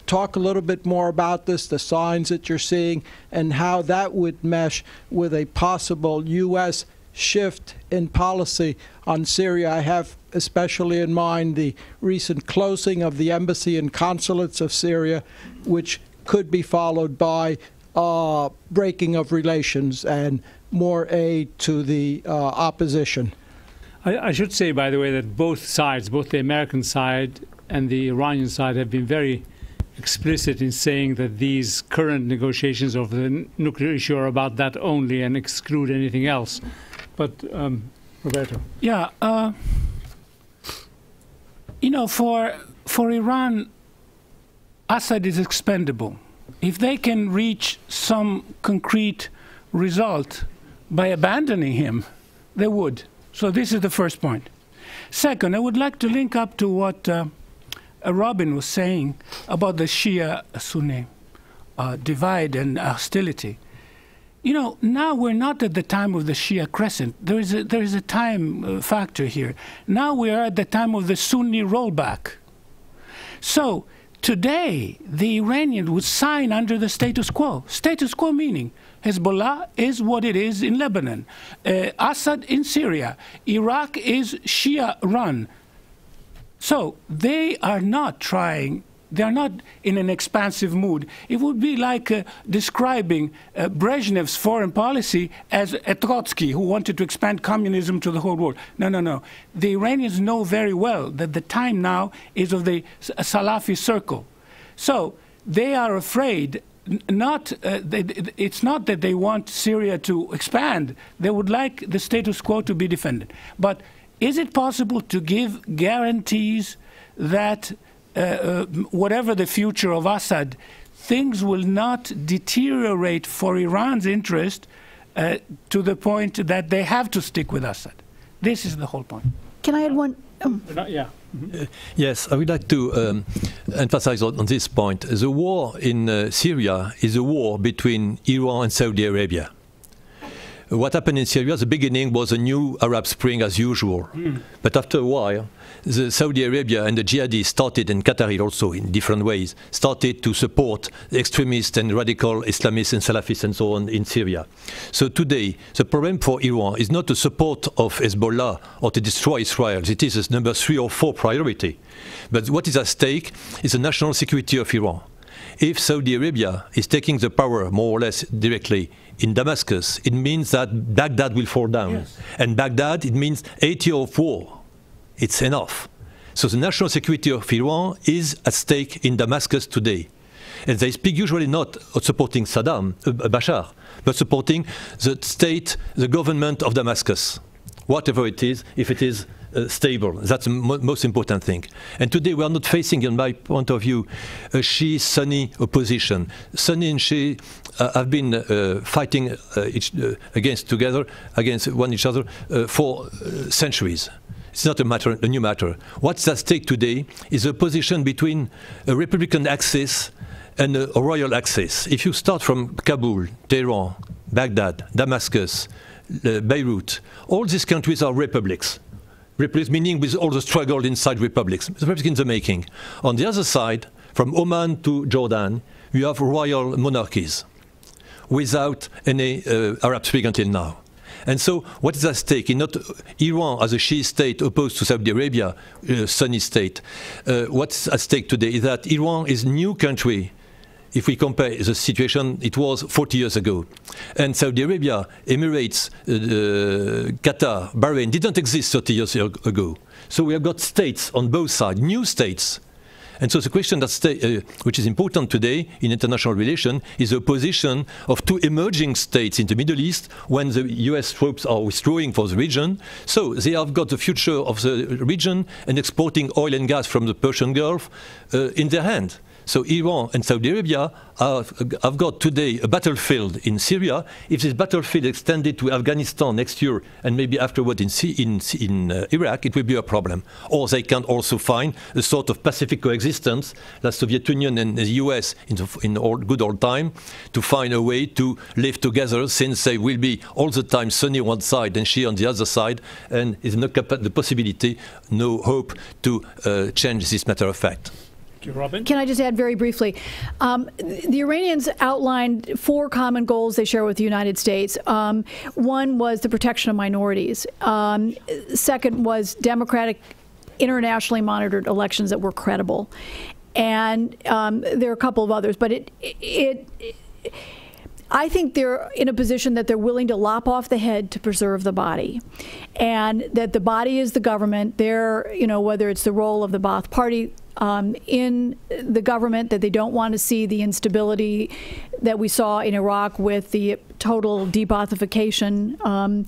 talk a little bit more about this, the signs that you're seeing, and how that would mesh with a possible U.S. shift in policy on Syria? I have especially in mind the recent closing of the embassy and consulates of Syria, which could be followed by breaking of relations and more aid to the opposition. I should say, by the way, that both sides, both the American side and the Iranian side, have been very explicit in saying that these current negotiations of the nuclear issue are about that only and exclude anything else. But, Roberto. Yeah, for Iran, Assad is expendable. If they can reach some concrete result by abandoning him, they would. So this is the first point. Second, I would like to link up to what Robin was saying about the Shia-Sunni divide and hostility. you know, now we're not at the time of the Shia crescent. There is a time factor here. Now we are at the time of the Sunni rollback. So today, the Iranians would sign under the status quo. Status quo meaning Hezbollah is what it is in Lebanon, Assad in Syria, Iraq is Shia-run. So they are not trying. They are not in an expansive mood. It would be like describing Brezhnev's foreign policy as a Trotsky who wanted to expand communism to the whole world. No, no, no. The Iranians know very well that the time now is of the Salafi circle. So they are afraid. It's not that they want Syria to expand. They would like the status quo to be defended. But is it possible to give guarantees that whatever the future of Assad, things will not deteriorate for Iran's interest to the point that they have to stick with Assad? This is the whole point. Can I add one? Yeah. Yes, I would like to emphasize on this point. The war in Syria is a war between Iran and Saudi Arabia. What happened in Syria, the beginning was a new Arab Spring as usual. But after a while, the Saudi Arabia and the jihadists started, and Qataris also in different ways, started to support the extremists and radical Islamists and Salafists and so on in Syria. So today, the problem for Iran is not the support of Hezbollah or to destroy Israel. It is a number 3 or 4 priority. But what is at stake is the national security of Iran. If Saudi Arabia is taking the power more or less directly in Damascus, it means that Baghdad will fall down. Yes. And Baghdad, it means 8 years of war. It's enough. So the national security of Iran is at stake in Damascus today. And they speak usually not of supporting Bashar, but supporting the state, the government of Damascus. Whatever it is, if it is stable. That's the most important thing. And today we are not facing, in my point of view, a Shia-Sunni opposition. Sunni and Shia have been fighting against each other for centuries. It's not a new matter. What's at stake today is a position between a Republican axis and a royal axis. If you start from Kabul, Tehran, Baghdad, Damascus, Beirut, all these countries are republics. Republics meaning with all the struggle inside republics. The republic in the making. On the other side, from Oman to Jordan, you have royal monarchies without any Arab Spring until now. And so what is at stake in not Iran as a Shia state opposed to Saudi Arabia, Sunni state. What's at stake today is that Iran is a new country. If we compare the situation, it was 40 years ago. And Saudi Arabia, Emirates, Qatar, Bahrain didn't exist 30 years ago. So we have got states on both sides, new states. And so the question that which is important today in international relations is the position of 2 emerging states in the Middle East when the US troops are withdrawing from the region. So they have got the future of the region and exporting oil and gas from the Persian Gulf in their hand. So Iran and Saudi Arabia have got today a battlefield in Syria. If this battlefield extended to Afghanistan next year and maybe afterward in Iraq, it will be a problem. Or they can also find a sort of pacific coexistence, like Soviet Union and the US in good old time, to find a way to live together, since they will be all the time Sunni on one side and Shia on the other side, and is no the possibility, no hope to change this matter of fact. Robin? Can I just add very briefly? The Iranians outlined 4 common goals they share with the United States. One was the protection of minorities. Second was democratic, internationally monitored elections that were credible. And there are a couple of others, but I think they're in a position that they're willing to lop off the head to preserve the body, and that the body is the government. They're, whether it's the role of the Ba'ath Party in the government, that they don't want to see the instability that we saw in Iraq with the total de-Baathification and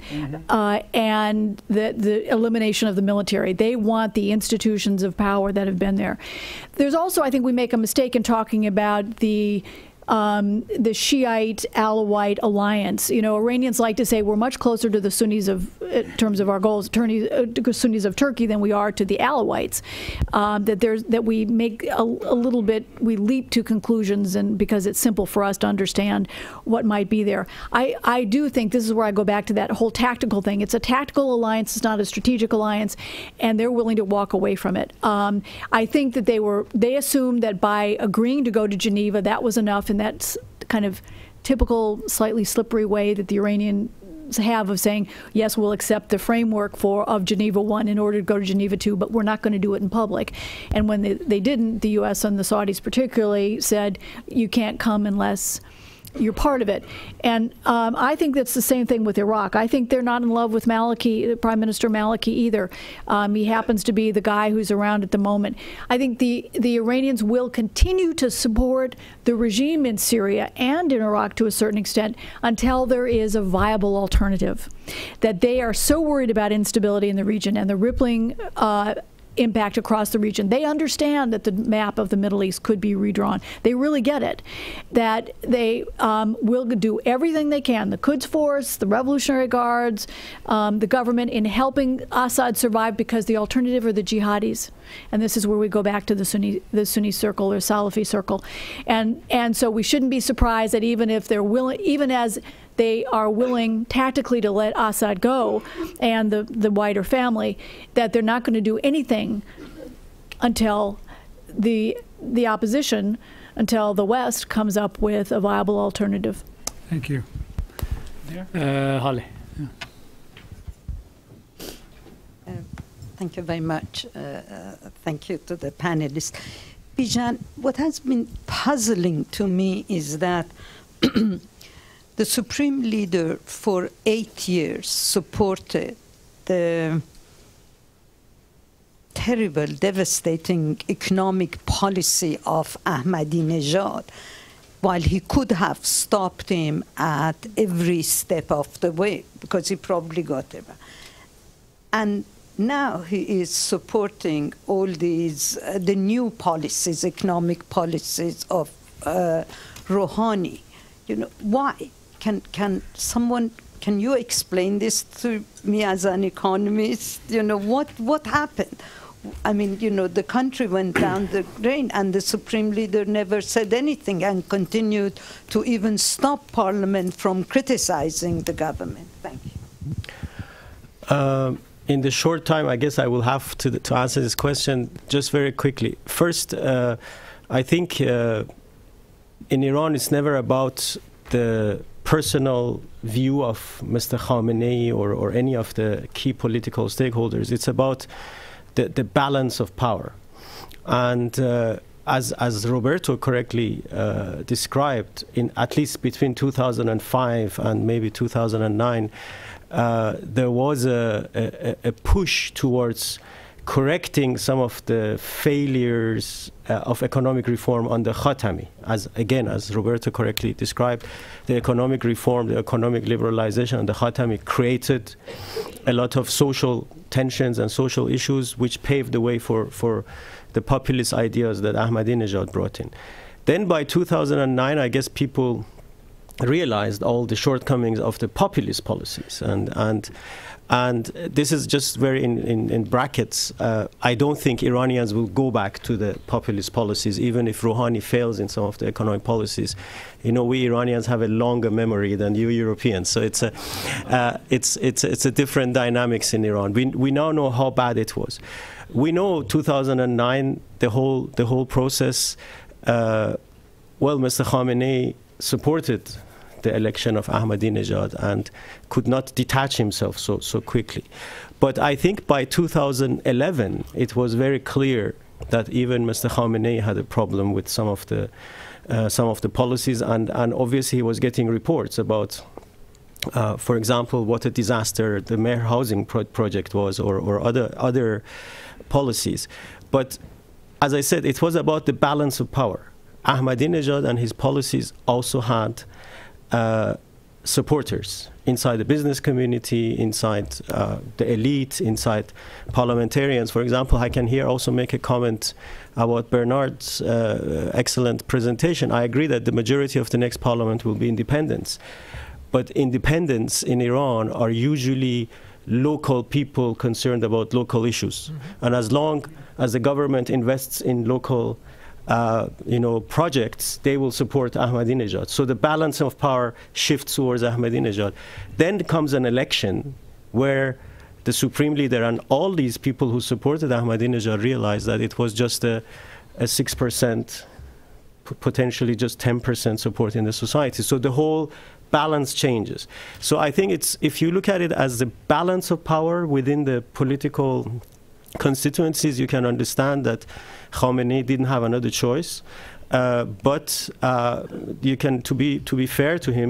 the elimination of the military. They want the institutions of power that have been there. There's also, I think we make a mistake in talking about the the Shiite Alawite alliance. You know, Iranians like to say we're much closer to the Sunnis in terms of our goals, Sunnis of Turkey than we are to the Alawites. That we make a little bit, we leap to conclusions, and because it's simple for us to understand what might be there. I do think this is where I go back to that whole tactical thing. It's a tactical alliance, it's not a strategic alliance, and they're willing to walk away from it. I think that they assumed that by agreeing to go to Geneva, that was enough, and that's kind of typical, slightly slippery way that the Iranians have of saying, yes, we'll accept the framework of Geneva I in order to go to Geneva II, but we're not going to do it in public. And when they didn't, the U.S. and the Saudis particularly said, you can't come unless you're part of it. And I think that's the same thing with Iraq. I think they're not in love with Maliki, Prime Minister Maliki either. He happens to be the guy who's around at the moment. I think the Iranians will continue to support the regime in Syria and in Iraq to a certain extent until there is a viable alternative. That they are so worried about instability in the region and the rippling impact across the region. They understand that the map of the Middle East could be redrawn. They really get it. That they will do everything they can, the Quds Force, the Revolutionary Guards, the government, in helping Assad survive, because the alternative are the jihadis. And this is where we go back to the Sunni circle or Salafi circle. And so we shouldn't be surprised that even if they're willing, even as they are willing tactically to let Assad go and the wider family, that they're not going to do anything until the opposition, until the West comes up with a viable alternative. Thank you. Holly. Thank you very much. Thank you to the panelists. Bijan, what has been puzzling to me is that the Supreme Leader for 8 years supported the terrible, devastating economic policy of Ahmadinejad, while he could have stopped him at every step of the way, because he probably got it. And now he is supporting all these, the new policies, economic policies of Rouhani. You know, why? Can you explain this to me as an economist? You know, what happened? I mean, you know, the country went down the drain, and the Supreme Leader never said anything and continued to even stop Parliament from criticizing the government. Thank you. In the short time, I guess I will have to answer this question just very quickly. First, I think in Iran, it's never about the personal view of Mr. Khamenei or any of the key political stakeholders. It's about the balance of power. And as Roberto correctly described, in at least between 2005 and maybe 2009, there was a push towards correcting some of the failures of economic reform under Khatami. As Roberto correctly described, the economic reform, the economic liberalization under Khatami created a lot of social tensions and social issues, which paved the way for the populist ideas that Ahmadinejad brought in. Then by 2009, I guess people realized all the shortcomings of the populist policies, and this is just very in brackets. I don't think Iranians will go back to the populist policies, even if Rouhani fails in some of the economic policies. You know, we Iranians have a longer memory than you Europeans, so it's a different dynamics in Iran. We now know how bad it was. We know 2009, the whole process. Well, Mr. Khamenei supported the election of Ahmadinejad and could not detach himself so quickly. But I think by 2011, it was very clear that even Mr. Khamenei had a problem with some of the policies, and obviously he was getting reports about, for example, what a disaster the Mehr housing project was, or other policies. But as I said, it was about the balance of power. Ahmadinejad and his policies also had supporters inside the business community, inside the elite, inside parliamentarians. For example, I can here also make a comment about Bernard's excellent presentation. I agree that the majority of the next parliament will be independents. But independents in Iran are usually local people concerned about local issues. Mm-hmm. And as long as the government invests in local projects, they will support Ahmadinejad. So the balance of power shifts towards Ahmadinejad. Then comes an election where the supreme leader and all these people who supported Ahmadinejad realized that it was just a 6%, potentially just 10% support in the society. So the whole balance changes. So I think if you look at it as the balance of power within the political constituencies, you can understand that Khamenei didn't have another choice. But you can, to be fair to him,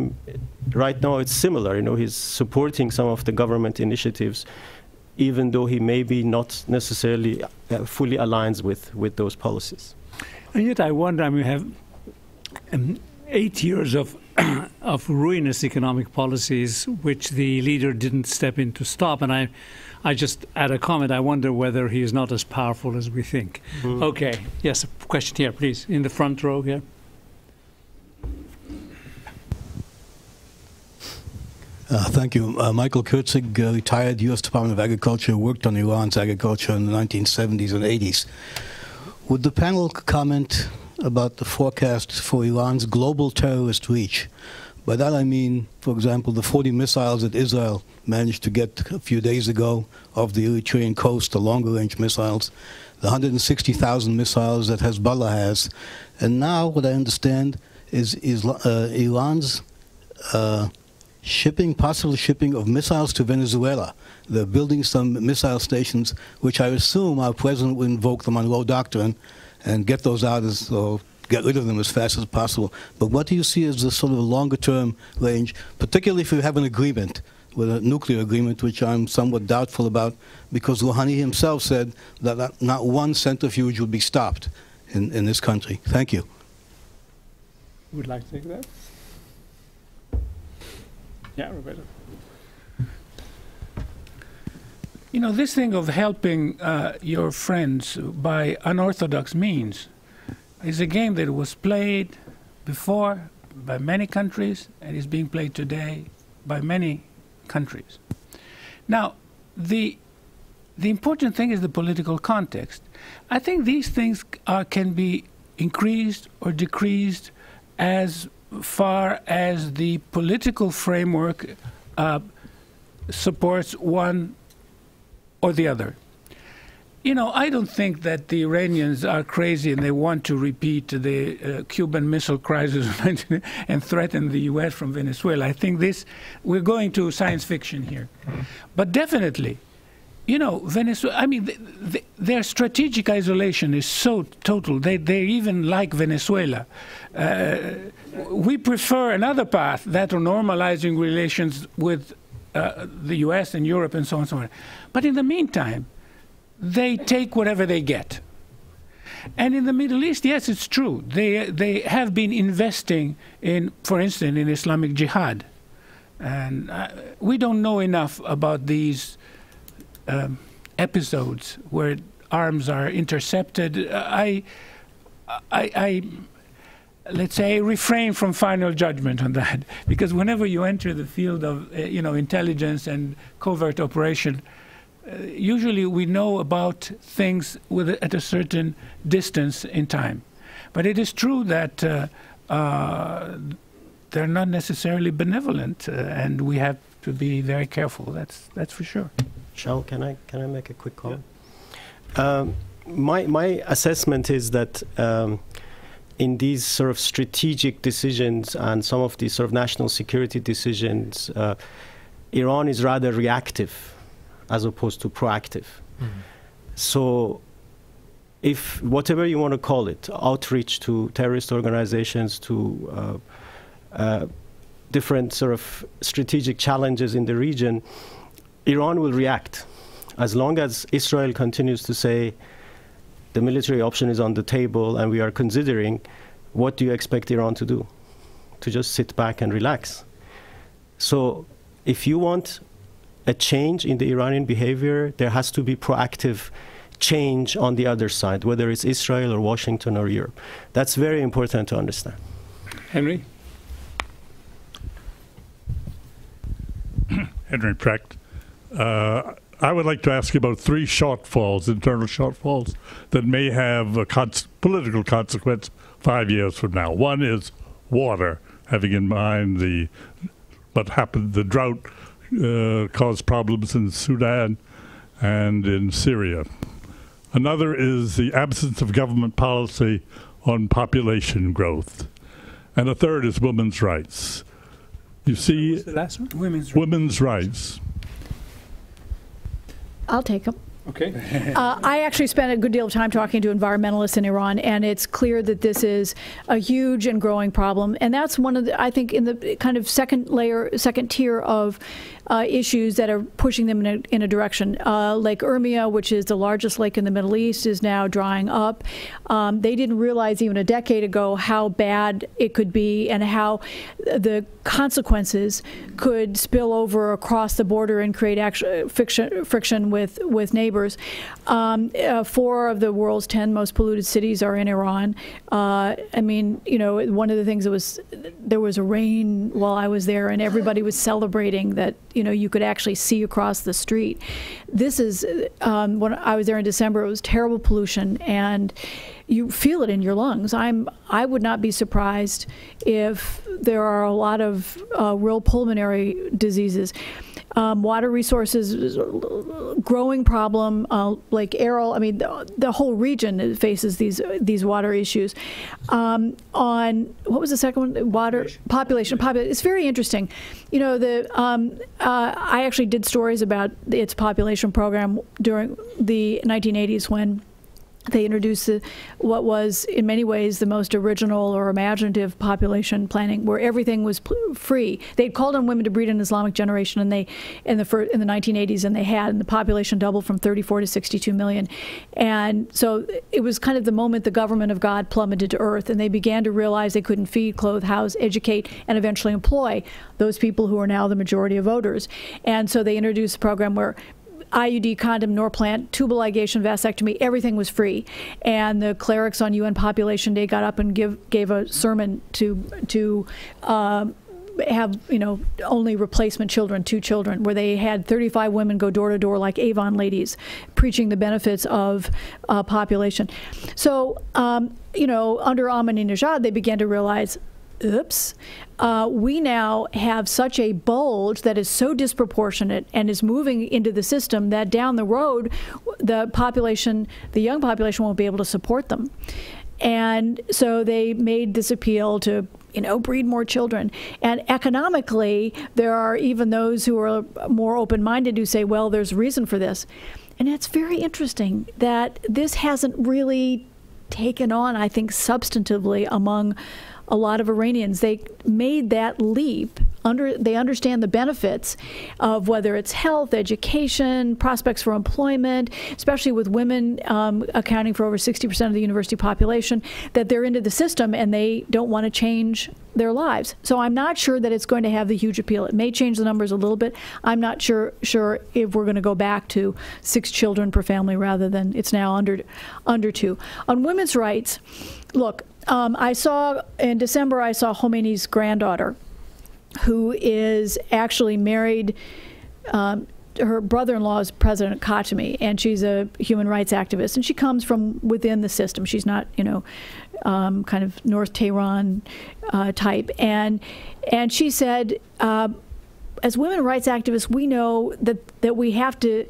right now it's similar. He's supporting some of the government initiatives, even though he maybe not necessarily fully aligns with those policies. And yet I wonder, we have 8 years of ruinous economic policies which the leader didn't step in to stop. And I just add a comment. I wonder whether he is not as powerful as we think. Mm. Okay. Yes, a question here, please, in the front row here. Thank you. Michael Kurtzig, retired U.S. Department of Agriculture, worked on Iran's agriculture in the 1970s and 80s. Would the panel comment about the forecast for Iran's global terrorist reach? By that I mean, for example, the 40 missiles that Israel managed to get a few days ago off the Eritrean coast, the longer-range missiles, the 160,000 missiles that Hezbollah has. And now what I understand is Iran's possible shipping of missiles to Venezuela. They're building some missile stations, which I assume our president would invoke the Monroe Doctrine and get those out or get rid of them as fast as possible. But what do you see as the sort of longer-term range, particularly if you have an agreement, with a nuclear agreement, which I'm somewhat doubtful about, because Rouhani himself said that not one centrifuge would be stopped in this country. Thank you. Would like to take that? Yeah, Roberto. This thing of helping your friends by unorthodox means is a game that was played before by many countries and is being played today by many countries. Now, the important thing is the political context. I think these things can be increased or decreased as far as the political framework supports one or the other. I don't think that the Iranians are crazy and they want to repeat the Cuban Missile Crisis and threaten the U.S. from Venezuela. I think we're going to science fiction here. But definitely, Venezuela, their strategic isolation is so total. They even like Venezuela. We prefer another path, that of normalizing relations with the U.S. and Europe and so on and so on. But in the meantime, they take whatever they get. And in the Middle East, yes, it's true. They have been investing in, for instance, in Islamic Jihad. And we don't know enough about these episodes where arms are intercepted. I let's say, refrain from final judgment on that, because whenever you enter the field of intelligence and covert operation, usually we know about things at a certain distance in time. But it is true that they're not necessarily benevolent, and we have to be very careful. That's for sure. Shaul, can I make a quick comment? Yeah. My assessment is that in these sort of strategic decisions and some of these sort of national security decisions, Iran is rather reactive as opposed to proactive. Mm-hmm. So if whatever you want to call it, outreach to terrorist organizations, to different sort of strategic challenges in the region, Iran will react. As long as Israel continues to say the military option is on the table and we are considering, what do you expect Iran to do? To just sit back and relax. So if you want a change in the Iranian behavior, there has to be proactive change on the other side, whether it's Israel or Washington or Europe. That's very important to understand. Henry? Henry Precht. I would like to ask you about three shortfalls, internal shortfalls, that may have a political consequence 5 years from now. One is water, having in mind what happened, the drought caused problems in Sudan and in Syria. Another is the absence of government policy on population growth. And a third is women's rights. You see, What's the last one? women's rights. I'll take them. Okay. I actually spent a good deal of time talking to environmentalists in Iran, and it's clear that this is a huge and growing problem. And that's one of the, I think, in the kind of second tier of issues that are pushing them in a direction. Lake Urmia, which is the largest lake in the Middle East, is now drying up. They didn't realize even a decade ago how bad it could be and how the consequences could spill over across the border and create friction with neighbors. 4 of the world's 10 most polluted cities are in Iran. I mean, you know, one of the things there was a rain while I was there, and everybody was celebrating that, you know, you could actually see across the street. This is, when I was there in December, it was terrible pollution, and you feel it in your lungs. I would not be surprised if there are a lot of real pulmonary diseases. Water resources is a growing problem. Lake Aral, I mean, the whole region faces these water issues. On what was the second one? Water population. It's very interesting. You know, I actually did stories about its population program during the 1980s when they introduced what was, in many ways, the most original or imaginative population planning, where everything was free. They'd called on women to breed an Islamic generation, and in the 1980s, and the population doubled from 34 to 62 million. And so it was kind of the moment the government of God plummeted to earth, and they began to realize they couldn't feed, clothe, house, educate, and eventually employ those people who are now the majority of voters. And so they introduced a program where IUD, condom, Norplant, tubal ligation, vasectomy, everything was free. And the clerics on UN Population Day got up and gave a sermon to have, you know, only replacement children, 2 children, where they had 35 women go door to door like Avon ladies, preaching the benefits of population. So, you know, under Ahmadinejad, they began to realize, oops, we now have such a bulge that is so disproportionate and is moving into the system that down the road, the young population won't be able to support them. And so they made this appeal to, you know, breed more children. And economically, there are even those who are more open-minded who say, well, there's a reason for this. And it's very interesting that this hasn't really taken on, I think, substantively among a lot of Iranians. They made that leap. They understand the benefits of whether it's health, education, prospects for employment, especially with women accounting for over 60% of the university population, that they're into the system and they don't want to change their lives. So I'm not sure that it's going to have the huge appeal. It may change the numbers a little bit. I'm not sure if we're going to go back to 6 children per family rather than it's now under 2. On women's rights, look, in December, I saw Khomeini's granddaughter, who is actually married. Her brother-in-law is President Khatami, and she's a human rights activist, and she comes from within the system. She's not, you know, kind of North Tehran type. And she said, as women rights activists, we know that we have to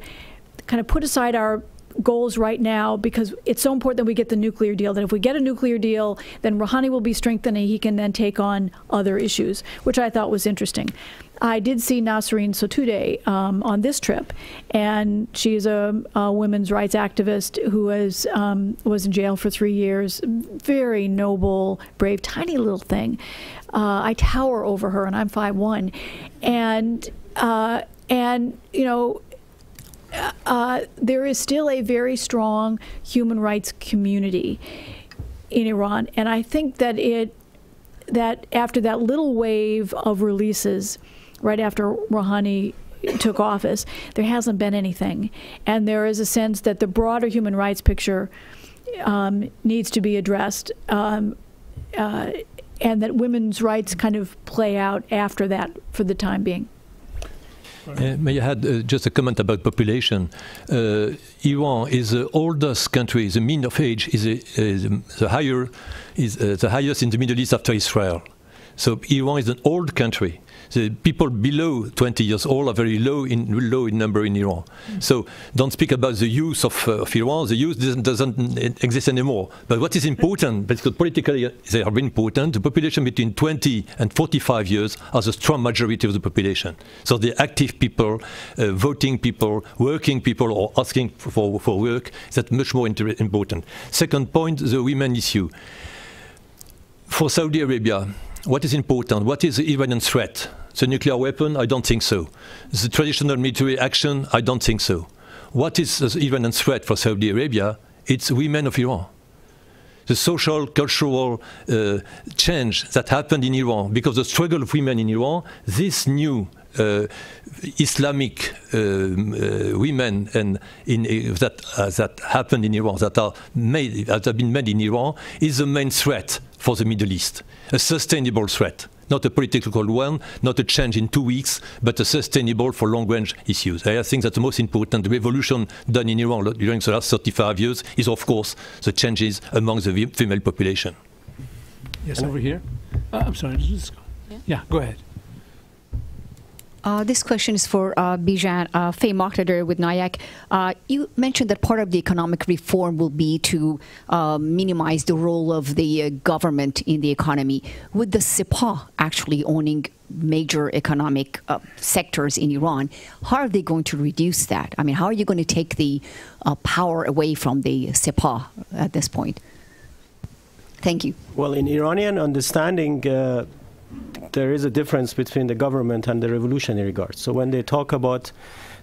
kind of put aside our goals right now because it's so important that we get the nuclear deal, that if we get a nuclear deal, then Rouhani will be strengthened and he can then take on other issues, which I thought was interesting. I did see Nasreen Sotoudeh on this trip, and she's a women's rights activist who was in jail for 3 years. Very noble, brave, tiny little thing. I tower over her, and I'm 5'1", and you know, there is still a very strong human rights community in Iran, and I think that after that little wave of releases right after Rouhani took office, there hasn't been anything. And there is a sense that the broader human rights picture needs to be addressed, and that women's rights kind of play out after that for the time being. May I add just a comment about population? Iran is the oldest country. The mean of age is the highest in the Middle East after Israel. So Iran is an old country. The people below 20 years old are very low in number in Iran. So don't speak about the youth of Iran. The youth doesn't exist anymore. But what is important, because politically they are very important, the population between 20 and 45 years are the strong majority of the population. So the active people, voting people, working people, or asking for work, that's much more important. Second point, the women issue. For Saudi Arabia, what is important? What is the Iranian threat? The nuclear weapon? I don't think so. The traditional military action? I don't think so. What is the Iranian threat for Saudi Arabia? It's women of Iran. The social, cultural change that happened in Iran because of the struggle of women in Iran, this new Islamic women that happened in Iran, that have been made in Iran, is the main threat for the Middle East. A sustainable threat, not a political one, not a change in 2 weeks, but a sustainable for long-range issues. I think that the most important revolution done in Iran during the last 35 years is, of course, the changes among the female population. Yes, over here. I'm sorry. Yeah, go ahead. This question is for Bijan, Faye Mockler with NIAC. You mentioned that part of the economic reform will be to minimize the role of the government in the economy. With the Sepah actually owning major economic sectors in Iran, how are they going to reduce that? I mean, how are you going to take the power away from the Sepah at this point? Thank you. Well, in Iranian understanding, there is a difference between the government and the Revolutionary Guards. So when they talk about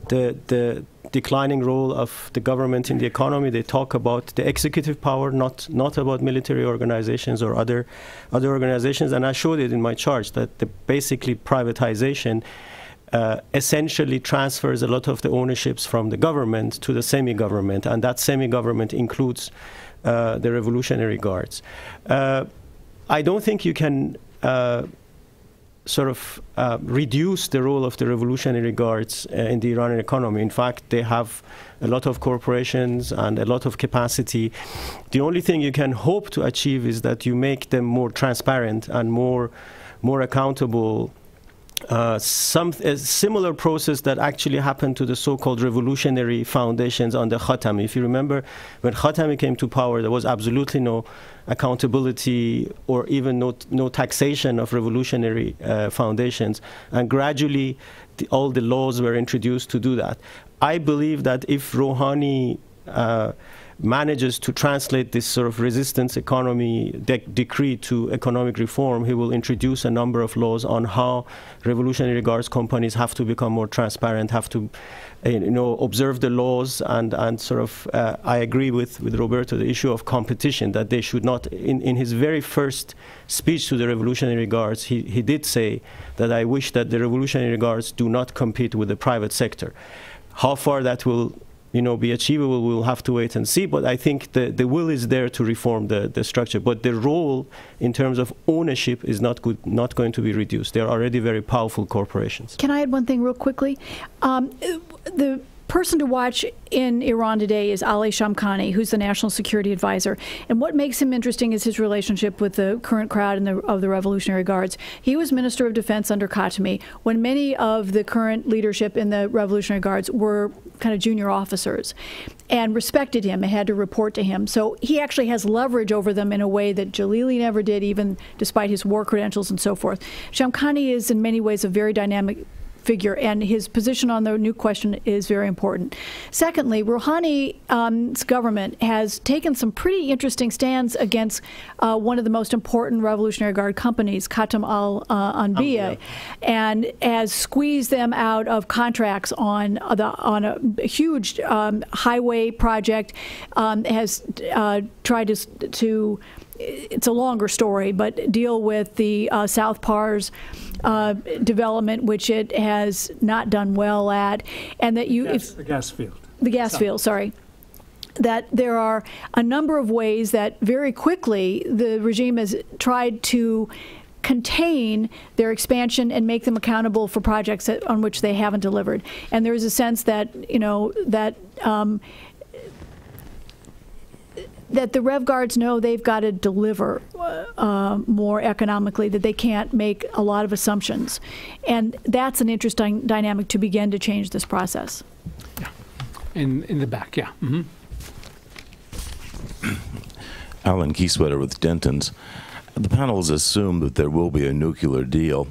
the declining role of the government in the economy, they talk about the executive power, not about military organizations or other organizations. And I showed it in my charts that basically privatization essentially transfers a lot of the ownerships from the government to the semi-government, and that semi-government includes the Revolutionary Guards. I don't think you can reduce the role of the Revolutionary Guards in the Iranian economy. In fact, they have a lot of corporations and a lot of capacity. The only thing you can hope to achieve is that you make them more transparent and more accountable. A similar process that actually happened to the so-called revolutionary foundations under Khatami. If you remember, when Khatami came to power, there was absolutely no accountability or even no taxation of revolutionary foundations. And gradually, all the laws were introduced to do that. I believe that if Rouhani manages to translate this sort of resistance economy decree to economic reform, he will introduce a number of laws on how Revolutionary Guards companies have to become more transparent, have to observe the laws, and I agree with Roberto, the issue of competition, that they should not, in his very first speech to the Revolutionary Guards, he did say that I wish that the Revolutionary Guards do not compete with the private sector. How far that will be achievable, we'll have to wait and see. But I think the will is there to reform the structure. But the role in terms of ownership is not going to be reduced. They're already very powerful corporations. Can I add one thing real quickly? The person to watch in Iran today is Ali Shamkhani, who's the National Security Advisor. And what makes him interesting is his relationship with the current crowd of the Revolutionary Guards. He was Minister of Defense under Khatami when many of the current leadership in the Revolutionary Guards were kind of junior officers and respected him and had to report to him. So he actually has leverage over them in a way that Jalili never did, even despite his war credentials and so forth. Shamkhani is in many ways a very dynamic figure, and his position on the new question is very important. Secondly, Rouhani's government has taken some pretty interesting stands against one of the most important Revolutionary Guard companies, Khatam al-Anbiya, and has squeezed them out of contracts on a huge highway project, has tried to it's a longer story, but deal with the South Pars development, which it has not done well at, and that the gas field. The gas field, sorry. That there are a number of ways that very quickly the regime has tried to contain their expansion and make them accountable for projects on which they haven't delivered. And there is a sense that, that the Rev Guards know they've got to deliver more economically, that they can't make a lot of assumptions. And that's an interesting dynamic to begin to change this process. Yeah. In the back, yeah. Mm-hmm. Alan Kieswetter with Dentons. The panel has assumed that there will be a nuclear deal.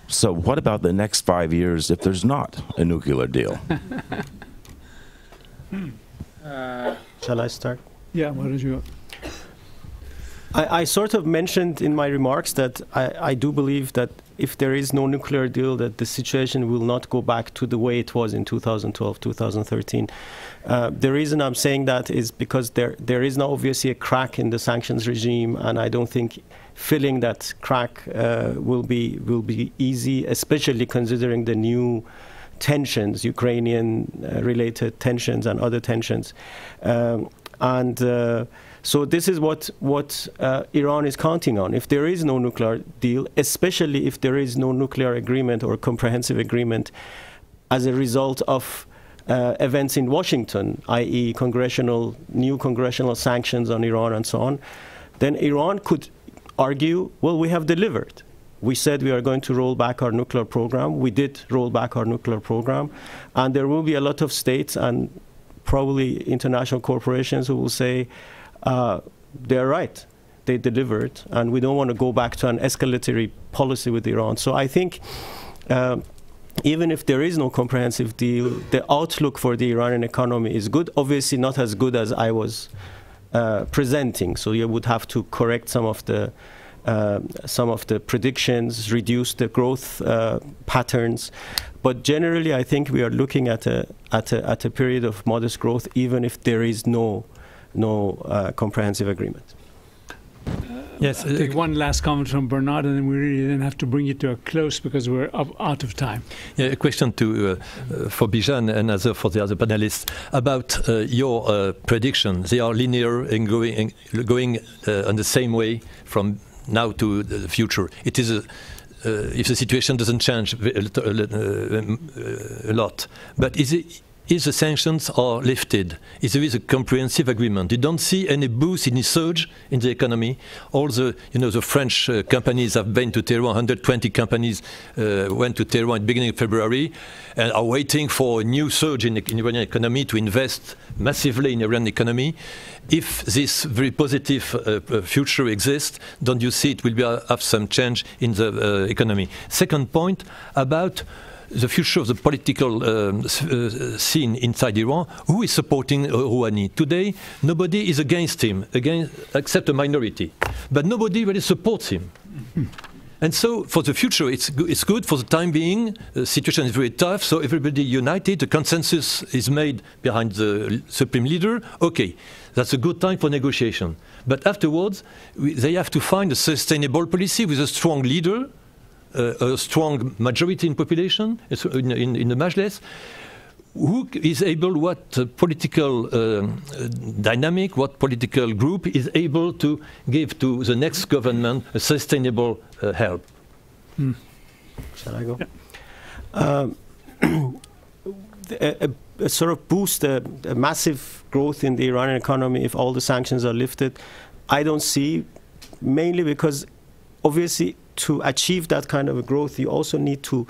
So what about the next 5 years if there's not a nuclear deal? Shall I start? Yeah, why don't you? I sort of mentioned in my remarks that I do believe that if there is no nuclear deal, that the situation will not go back to the way it was in 2012, 2013. The reason I'm saying that is because there is now obviously a crack in the sanctions regime, and I don't think filling that crack will be easy, especially considering the new tensions, Ukrainian-related tensions and other tensions. So this is what Iran is counting on. If there is no nuclear deal, especially if there is no nuclear agreement or comprehensive agreement as a result of events in Washington, i.e. new congressional sanctions on Iran and so on, then Iran could argue, well, we have delivered. We said we are going to roll back our nuclear program. We did roll back our nuclear program. And there will be a lot of states and probably international corporations who will say, they're right, they delivered, and we don't want to go back to an escalatory policy with Iran. So I think even if there is no comprehensive deal, the outlook for the Iranian economy is good. Obviously not as good as I was presenting. So you would have to correct some of the predictions, reduce the growth patterns. But generally, I think we are looking at a period of modest growth, even if there is no comprehensive agreement. Yes. Take one last comment from Bernard, and then we really then have to bring it to a close because we're out of time. Yeah, a question for Bijan and for the other panelists about your prediction. They are linear and going on the same way from now to the future. It is if the situation doesn't change a lot, but if the sanctions are lifted, if there is a comprehensive agreement, you don't see any boost, any surge in the economy. All the French companies have been to Tehran. 120 companies went to Tehran at the beginning of February and are waiting for a new surge in the Iranian economy to invest massively in the Iranian economy. If this very positive future exists, don't you see it will have some change in the economy? Second point about the future of the political scene inside Iran. Who is supporting Rouhani? Today, nobody is against him, except a minority. But nobody really supports him. And so, for the future, it's good. For the time being, the situation is very tough, so everybody united. The consensus is made behind the supreme leader. Okay, that's a good time for negotiation. But afterwards, they have to find a sustainable policy with a strong leader, a strong majority in population, in the Majlis, who is able, what political dynamic, what political group is able to give to the next government a sustainable help. Shall I go? Yeah. A sort of boost, a massive growth in the Iranian economy if all the sanctions are lifted, I don't see, mainly because obviously to achieve that kind of a growth, you also need to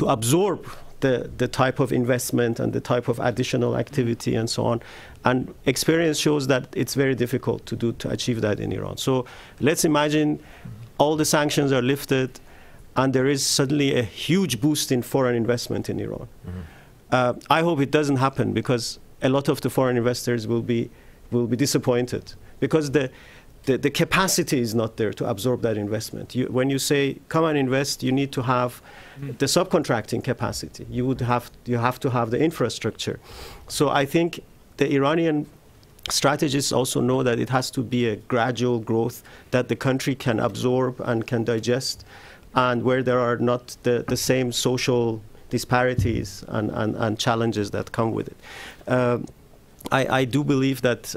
absorb the type of investment and the type of additional activity and so on. And experience shows that it's very difficult to achieve that in Iran. So let's imagine all the sanctions are lifted and there is suddenly a huge boost in foreign investment in Iran. Mm-hmm. I hope it doesn't happen because a lot of the foreign investors will be disappointed because the capacity is not there to absorb that investment. When you say, come and invest, you need to have the subcontracting capacity. You have to have the infrastructure. So I think the Iranian strategists also know that it has to be a gradual growth that the country can absorb and can digest, and where there are not the same social disparities and challenges that come with it. I do believe that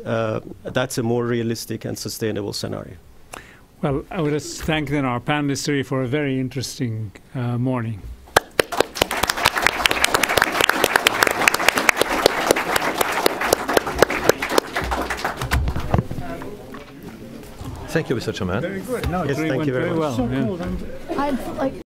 that's a more realistic and sustainable scenario. Well, I would just thank then our panelists for a very interesting morning. Thank you, Mr. Chairman. Very good. No, yes, it really thank went you very very much. well. I'd like